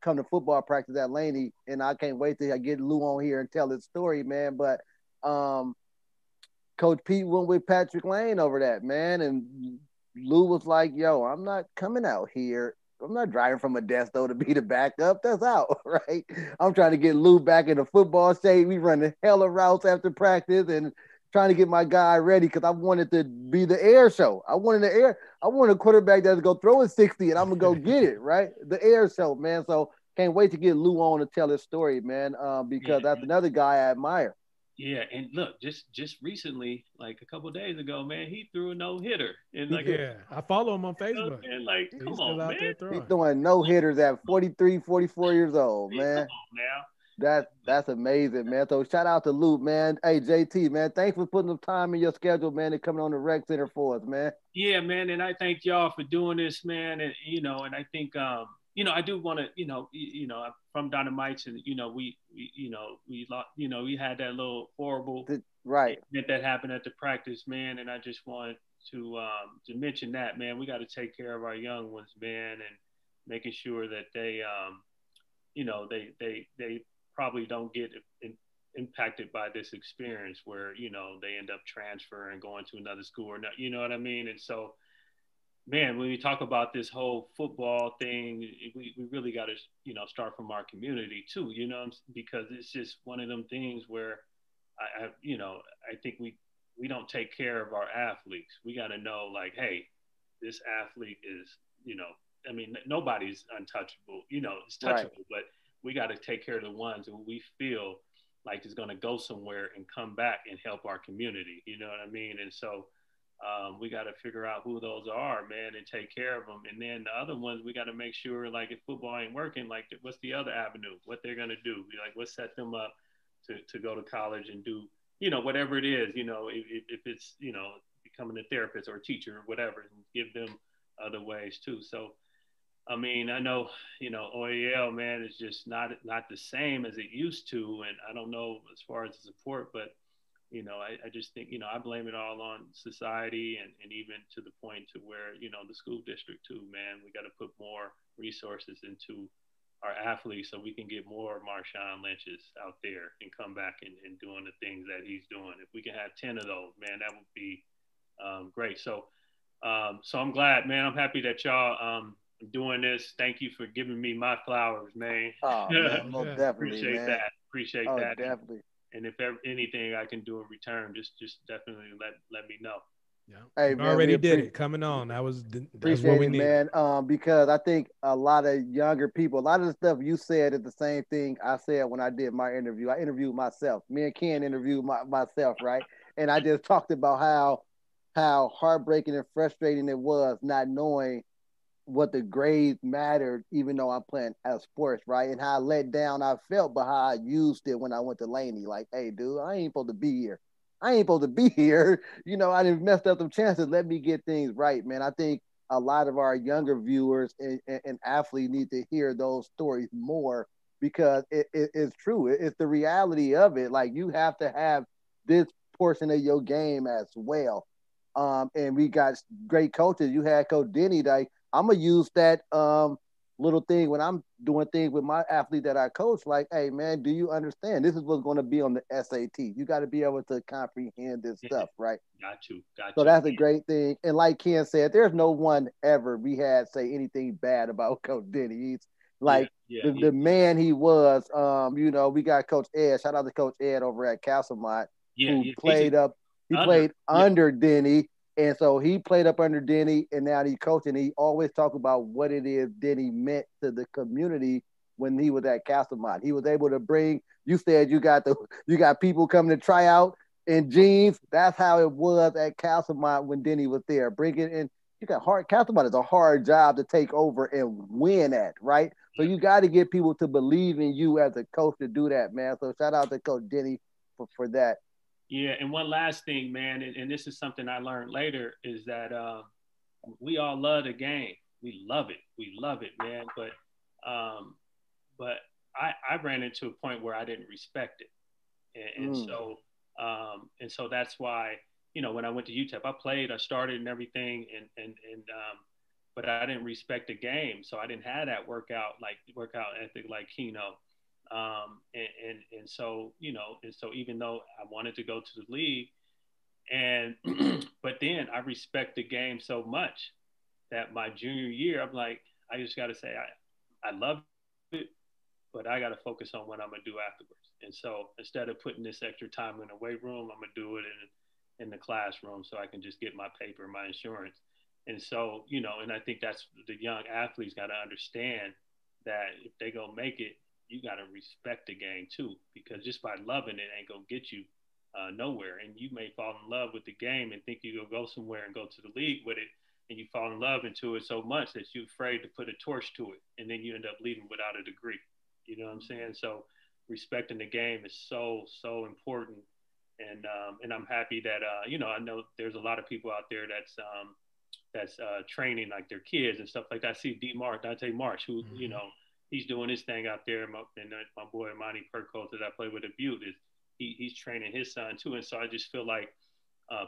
come to football practice at Laney, and I can't wait till I get Lou on here and tell his story, man. But Coach Pete went with Patrick Lane over that, man, and Lou was like, yo, I'm not coming out here. I'm not driving from Modesto to be the backup. That's out, right? I'm trying to get Lou back in the football state. We run the hell of routes after practice and trying to get my guy ready because I wanted to be the Air Show. I wanted a quarterback that's going to throw it 60 and I'm going to go get it, right? The Air Show, man. So can't wait to get Lou on to tell his story, man, because that's another guy I admire. Yeah, and look, just recently, like a couple of days ago, man, he threw a no-hitter and like, Yeah, I follow him on Facebook. and like, He's come still on, out there man. He's throwing. throwing no hitters at 43, 44 years old, Hey, come man. on now. That's amazing, man. So shout out to Luke, man. Hey, JT, man, thanks for putting the time in your schedule, man, and coming on the rec center for us, man. Yeah, man, and I thank y'all for doing this, man. And and I think I do want to, I'm from Dynamites, and we had that little horrible Right. event that happened at the practice, man. And I just want to mention that, man. We got to take care of our young ones, man, and making sure that they they probably don't get impacted by this experience where they end up transferring, going to another school, or not, you know what I mean? And so, man, when we talk about this whole football thing, we really got to start from our community too, because it's just one of them things where I think we don't take care of our athletes. We got to know, like, hey, this athlete is, I mean, nobody's untouchable, it's touchable, right, but we got to take care of the ones who we feel like is going to go somewhere and come back and help our community. You know what I mean? And so we got to figure out who those are, man, and take care of them. And then the other ones, we got to make sure, like, if football ain't working, like, what's the other avenue? What they're going to do? Like, let's set them up to go to college and do, whatever it is, if it's, becoming a therapist or a teacher or whatever, and give them other ways too. So, I mean, I know, OAL, man, is just not the same as it used to. And I don't know as far as the support, but, I just think, I blame it all on society and even to the point to where, the school district too, man. We got to put more resources into our athletes so we can get more Marshawn Lynch's out there and come back and doing the things that he's doing. If we can have 10 of those, man, that would be great. So I'm glad, man. I'm happy that y'all doing this. Thank you for giving me my flowers, man. Oh, man, most definitely, Appreciate man. that. Appreciate that. Definitely. And if anything I can do in return, just definitely let me know. Yeah, hey, you man, already did it. Coming on, that's appreciate what we it, need, man. Because I think a lot of younger people, a lot of the stuff you said is the same thing I said when I did my interview. I interviewed myself. Me and Ken interviewed myself, right? And I just talked about how heartbreaking and frustrating it was not knowing what the grades mattered, even though I'm playing as sports, right? And how let down I felt, but how I used it when I went to Laney. Like, hey, dude, I ain't supposed to be here. I ain't supposed to be here. I didn't messed up some chances. Let me get things right, man. I think a lot of our younger viewers and athletes need to hear those stories more because it's true. It's the reality of it. Like, you have to have this portion of your game as well. And we got great coaches. You had Coach Denny. Like, I'm gonna use that little thing when I'm doing things with my athlete that I coach. Like, hey, man, do you understand? This is what's going to be on the SAT. You got to be able to comprehend this stuff, right? Got you. So that's a great thing. And like Ken said, there's no one ever we had say anything bad about Coach Denny. He's like the man he was. We got Coach Ed. Shout out to Coach Ed over at Castlemont, who played up. He played under Denny. And so he played up under Denny, and now he's coaching. He always talk about what it is Denny meant to the community when he was at Castlemont. He was able to bring. You said you got people coming to try out in jeans. That's how it was at Castlemont when Denny was there. Bringing in, you got hard. Castlemont is a hard job to take over and win at, right? So you got to get people to believe in you as a coach to do that, man. So shout out to Coach Denny for that. Yeah, and one last thing, man, and this is something I learned later, is that we all love the game. We love it, man. But I ran into a point where I didn't respect it, and so that's why, when I went to UTEP, I played, I started and everything, and but I didn't respect the game, so I didn't have that workout ethic like Keno. And so, and so even though I wanted to go to the league, and but then I respect the game so much that my junior year, I'm like, I just got to say, I love it, but I got to focus on what I'm gonna do afterwards. And so instead of putting this extra time in the weight room, I'm gonna do it in the classroom so I can just get my paper, my insurance. And so, and I think that's the young athletes got to understand that if they go make it, you got to respect the game too, because just by loving it ain't gonna get you nowhere. And you may fall in love with the game and think you'll go somewhere and go to the league with it, and you fall in love into it so much that you're afraid to put a torch to it, and then you end up leaving without a degree. You know what I'm saying? So respecting the game is so important. And I'm happy that I know there's a lot of people out there that's training like their kids and stuff like that. I see Dante Marsh, who he's doing his thing out there. And my boy Monty Perkos that I play with at Butte he's training his son too. And so I just feel like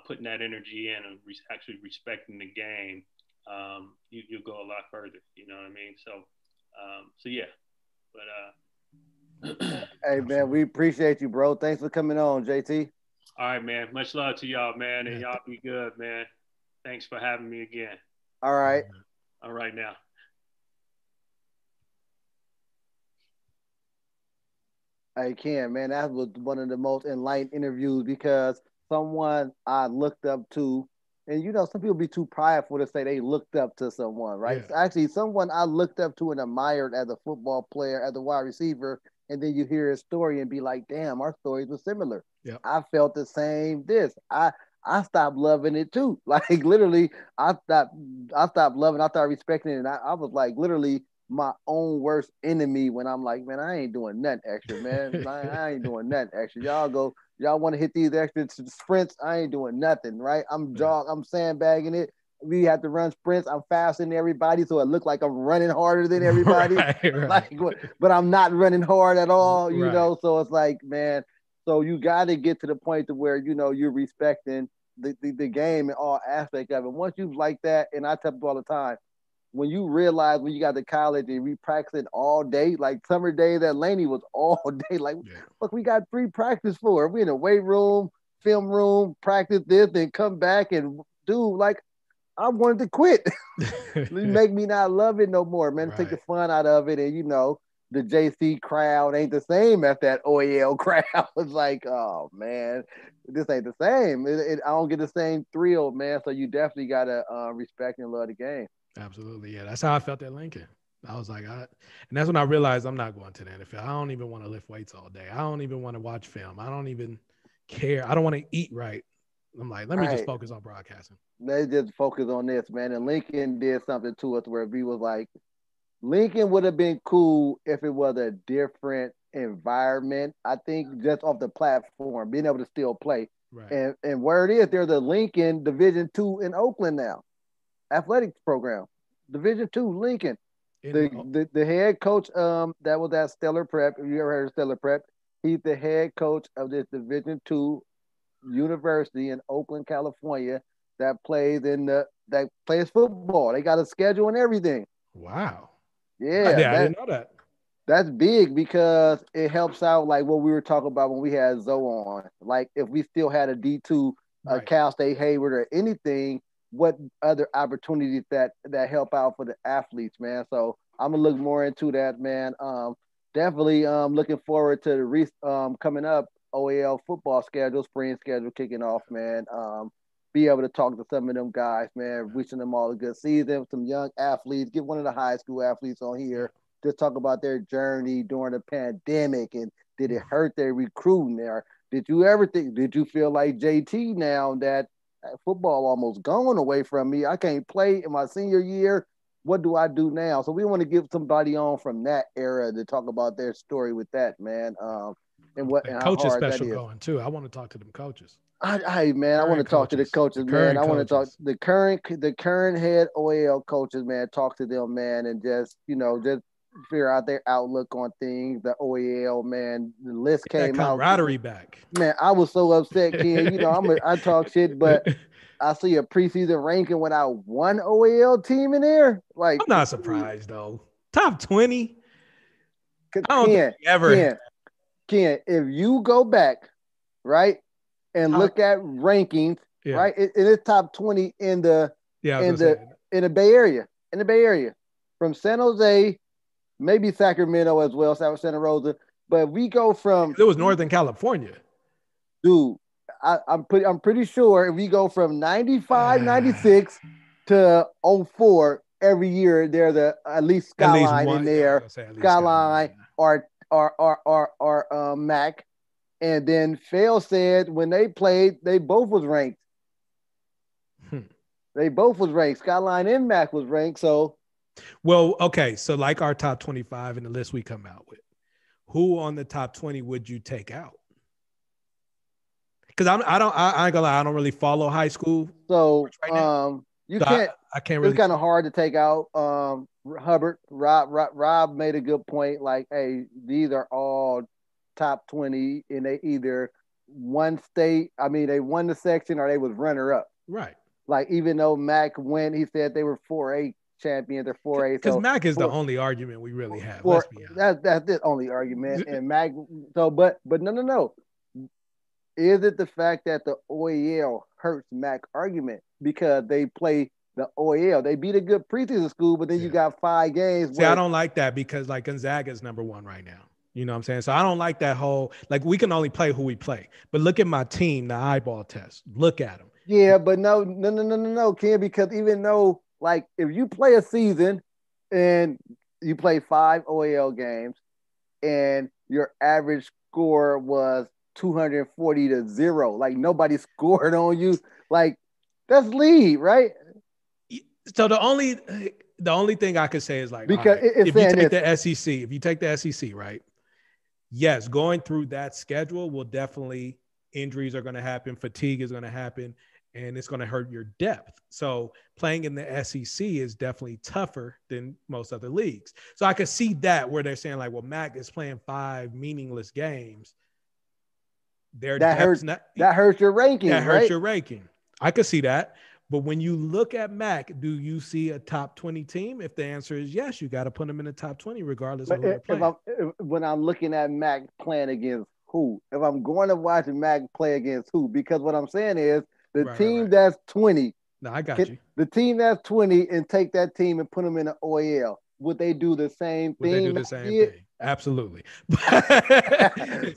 putting that energy in and actually respecting the game, you'll go a lot further. You know what I mean? So yeah, but hey man, we appreciate you, bro. Thanks for coming on, JT. All right, man. Much love to y'all, man, and y'all be good, man. Thanks for having me again. All right. All right now. Hey Ken, man, that was one of the most enlightened interviews because someone I looked up to, and some people be too prideful to say they looked up to someone, right? Yeah. Actually, someone I looked up to and admired as a football player, as a wide receiver, and then you hear his story and be like, damn, our stories were similar. Yep. I felt the same. I stopped loving it too. Like literally, I stopped loving. I started respecting it, and I was like literally my own worst enemy when I'm like, man, I ain't doing nothing extra, man. I ain't doing nothing extra. Y'all want to hit these extra sprints? I ain't doing nothing, right? I'm sandbagging it. We have to run sprints. I'm faster than everybody, so it looked like I'm running harder than everybody. Right. But I'm not running hard at all, you know. So it's like, man. So you got to get to the point to where you're respecting the game and all aspects of it. Once you like that, and I tell people all the time, when you realize when you got to college and we practicing all day, like summer days at Laney was all day. Like, look, we got 3 practice for. We in the weight room, film room, practice this, then come back and do like. I wanted to quit. You make me not love it no more, man. Take the fun out of it, and the JC crowd ain't the same as that OEL crowd. It's like, oh man, this ain't the same. I don't get the same thrill, man. So you definitely gotta respect and love the game. Absolutely, yeah. That's how I felt at Lincoln. I was like, and that's when I realized I'm not going to the NFL. I don't even want to lift weights all day. I don't even want to watch film. I don't even care. I don't want to eat right. I'm like, let me just focus on broadcasting. They just focus on this, man. And Lincoln did something to us where we was like, Lincoln would have been cool if it was a different environment. I think just off the platform, being able to still play. Right. And where it is, there's a Lincoln Division II in Oakland now. Athletics program. Division II, Lincoln. The head coach that was at Stellar Prep, if you ever heard of Stellar Prep, he's the head coach of this Division II university in Oakland, California that plays football. They got a schedule and everything. Wow. Yeah. I didn't know that. That's big because it helps out like what we were talking about when we had Zoe on. Like if we still had a D2, Cal State Hayward or anything, what other opportunities that help out for the athletes, man. So I'm gonna look more into that, man. Definitely looking forward to the coming up OEL football schedule, spring schedule kicking off, man. Be able to talk to some of them guys, man, wishing them all a good season, some young athletes, get one of the high school athletes on here, just talk about their journey during the pandemic and did it hurt their recruiting there? Did you feel like JT now that football almost gone away from me? I can't play in my senior year. What do I do now? So we want to get somebody on from that era to talk about their story with that, man. And coaches special going too. I want to talk to them coaches. I want to talk to the coaches, man. I want to talk the current head OEL coaches, man. Talk to them, man, and just figure out their outlook on things. The OEL, man, the list came out. Camaraderie back, man. I was so upset, Ken. I talk shit, but I see a preseason ranking without one OEL team in there. Like, I'm not surprised though. Top 20. Ken, if you go back, right, and look at rankings, right, it is top 20 in the Bay Area, from San Jose, maybe Sacramento as well, Santa Rosa. But we go from it was Northern California, dude. I'm pretty sure if we go from 95, 96 to 04, every year there's at least Skyline in there, Skyline or Mac, And then Phil said when they played, they both was ranked. They both was ranked. Skyline and Mac was ranked. So, well, okay. So like our top 25 in the list we come out with, who on the top 20 would you take out? Because I ain't gonna lie, I don't really follow high school. So right you so can't. I can't really. It's kind of hard to take out. Hubbard, Rob made a good point. Like, hey, these are all top 20, and they either won state. I mean, they won the section or they was runner up. Right. Like, even though Mac went, he said they were 4A champions or 4A. Because Mac is the only argument we really have. Let's be honest. That's the only argument. And Mac, so but no. Is it the fact that the OEL hurts Mac argument because they play the OEL? They beat a good preseason school, but then you got 5 games. See, I don't like that because like Gonzaga is number 1 right now. You know what I'm saying? So I don't like that whole, like we can only play who we play. But look at my team, the eyeball test. Look at them. Yeah, but no, Ken, because even though like if you play a season and you play 5 OEL games and your average score was 240-0, like nobody scored on you, like that's lead, right? So the only thing I could say is like, because right, if you take the SEC, right? Yes, going through that schedule will definitely, injuries are going to happen, fatigue is going to happen, and it's going to hurt your depth. So playing in the SEC is definitely tougher than most other leagues. So I could see that where they're saying like, well, Mac is playing 5 meaningless games. That hurts your ranking. That hurts your ranking. I could see that. But when you look at Mac, do you see a top 20 team? If the answer is yes, you got to put them in the top 20 regardless of who they're playing. When I'm looking at Mac playing against who, if I'm going to watch Mac play against who, because what I'm saying is the team that's 20. No, I got you. The team that's 20 and take that team and put them in an OEL. Would they do the same thing? Would they do the same thing? Absolutely.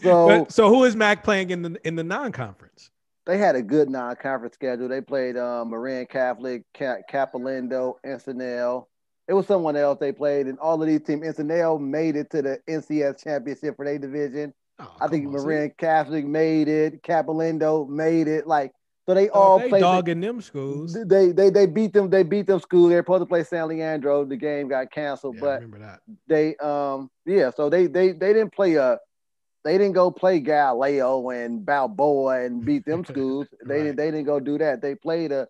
So who is Mac playing in the non-conference? They had a good non-conference schedule. They played Marin Catholic, Capilendo, Encinal. It was someone else they played, and all of these teams. Encinal made it to the NCS championship for their division. I think Marin Catholic made it. Capilendo made it. Like, so they all played. Dogging them schools. They beat them. They beat them schools. They're supposed to play San Leandro. The game got canceled, but I remember that. So they didn't play they didn't go play Galileo and Balboa and beat them schools. They didn't go do that. They played a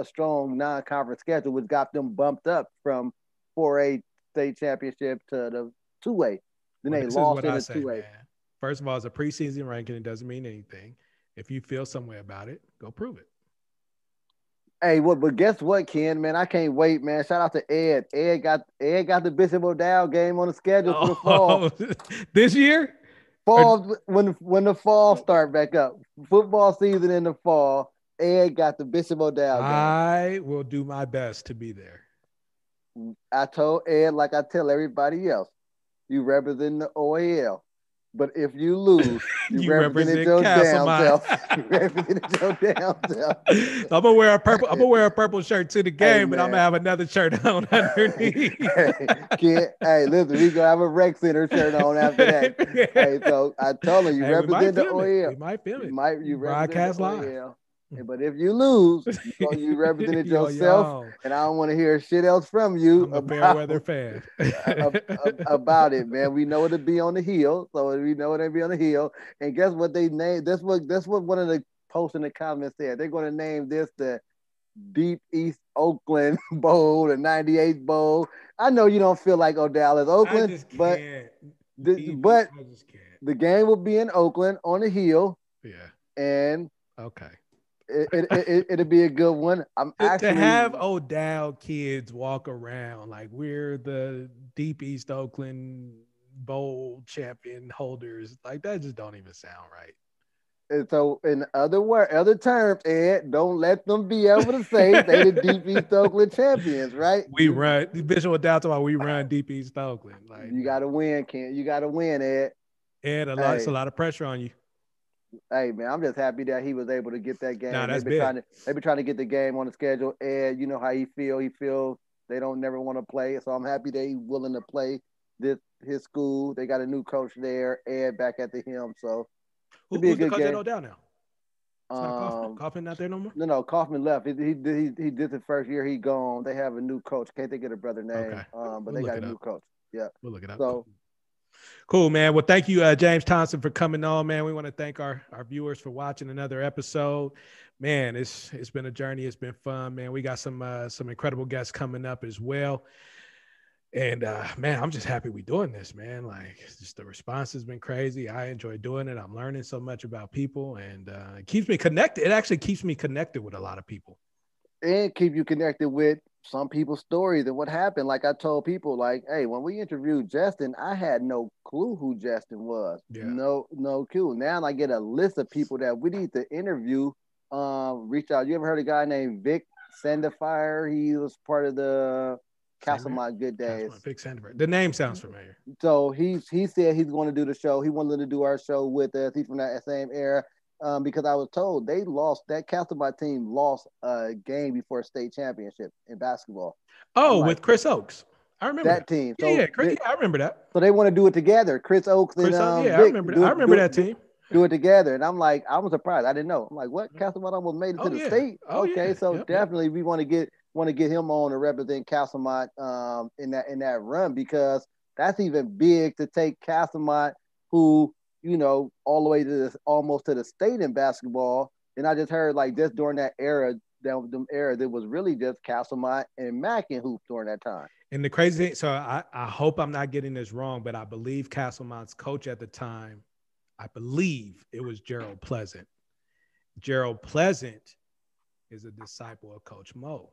strong non-conference schedule, which got them bumped up from 4A state championship to the 2A. Then they lost in the 2A. First of all, it's a preseason ranking. It doesn't mean anything. If you feel some way about it, go prove it. Hey, but guess what, Ken? Man, I can't wait, man. Shout out to Ed. Ed got the Bishop O'Dowd game on the schedule for the fall. This year? Fall, when the fall start back up. Football season in the fall, Ed got the Bishop O'Dowd game. I will do my best to be there. I told Ed, like I tell everybody else, you represent the OAL. But if you lose, you represent your damn self. You represent your damn self. I'm gonna wear a purple shirt to the game, but I'm gonna have another shirt on underneath. Hey, listen, we gonna have a rec center shirt on after that. Hey, so I told him you represent the OEL. We might film it. You broadcast live. OEL. But if you lose, you represented yourself, and I don't want to hear shit else from you. I'm a Fairweather fan. About it, man. We know it'll be on the hill, so we know it'll be on the hill. And guess what they named? That's what one of the posts in the comments said. They're going to name this the Deep East Oakland Bowl, the '98 Bowl. I know you don't feel like O'Dowd is Oakland, but the game will be in Oakland on the hill. Yeah, and okay. It'll be a good one. To have O'Dowd kids walk around like we're the Deep East Oakland Bowl champion holders, like that just don't even sound right. And so, in other terms, Ed, don't let them be able to say they the Deep East Oakland champions, right? We run Bishop O'Dowd about we run Deep East Oakland. Like you got to win, Ken. You got to win, Ed. Ed, it's a lot of pressure on you. Hey man, I'm just happy that he was able to get that game. Nah, that's they've been trying to get the game on the schedule. Ed, you know how he feel. He feels they don't never want to play. So I'm happy that he's willing to play his school. They got a new coach there, Ed back at the helm. So Who's the coach at Odell now? It's not Kaufman. Kaufman not there no more? No, Kaufman left. He did his first year. He gone. They have a new coach. Can't think of the brother name. Okay. But they got a new coach. Yeah. We'll look it up. So cool, man. Well, thank you, James Thompson, for coming on, man. We want to thank our viewers for watching another episode. Man, it's been a journey. It's been fun, man. We got some incredible guests coming up as well. And man, I'm just happy we're doing this, man. Like, just the response has been crazy. I enjoy doing it. I'm learning so much about people, and it keeps me connected. It actually keeps me connected with a lot of people. And keep you connected with some people's stories and what happened. Like I told people, like, hey, when we interviewed Justin, I had no clue who Justin was. Yeah. No clue. Now I get a list of people that we need to interview. Reach out. You ever heard a guy named Vic Sandefire? He was part of the Castlemont Good Days. Vic Sandefire. The name sounds familiar. So he said he's going to do the show. He wanted to do our show with us. He's from that same era. Because I was told that Castlemont team lost a game before a state championship in basketball. Oh, with Chris Oakes. I remember that team. So I remember that. So they want to do it together. Chris Oakes and I Vic remember that. I remember that team. Do it together. And I'm like, I was surprised. I didn't know. I'm like, what? Castlemont almost made it to the state. Okay, so definitely we want to get him on to represent Castlemont in that run, because that's even big to take Castlemont, who, you know, all the way to almost to the state in basketball. And I just heard, like, just during that era, there was really just Castlemont and Mac in hoops during that time. And the crazy thing, so I hope I'm not getting this wrong, but I believe Castlemont's coach at the time, I believe it was Gerald Pleasant. Gerald Pleasant is a disciple of Coach Mo.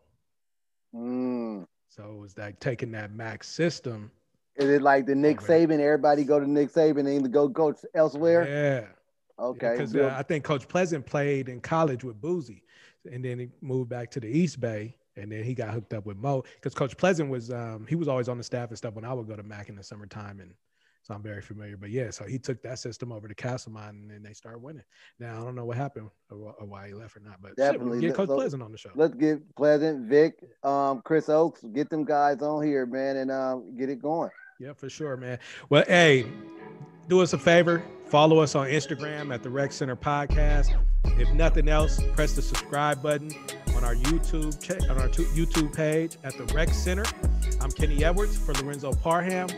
So it was like taking that Mac system. Is it like the Nick Saban? Everybody go to Nick Saban and go coach elsewhere? Yeah. Okay. Because I think Coach Pleasant played in college with Boozy, and then he moved back to the East Bay, and then he got hooked up with Mo. Because Coach Pleasant was he was always on the staff and stuff when I would go to Mac in the summertime, and so I'm very familiar. But yeah, so he took that system over to Castlemont, and then they started winning. Now I don't know what happened or why he left or not, but definitely get Coach Pleasant on the show. Let's get Pleasant, Vic, Chris Oakes, get them guys on here, man, and get it going. Yeah, for sure, man. Well, hey, do us a favor. Follow us on Instagram at the Rec Center Podcast. If nothing else, press the subscribe button on our YouTube page at the Rec Center. I'm Kenny Edwards for Lorenzo Parham.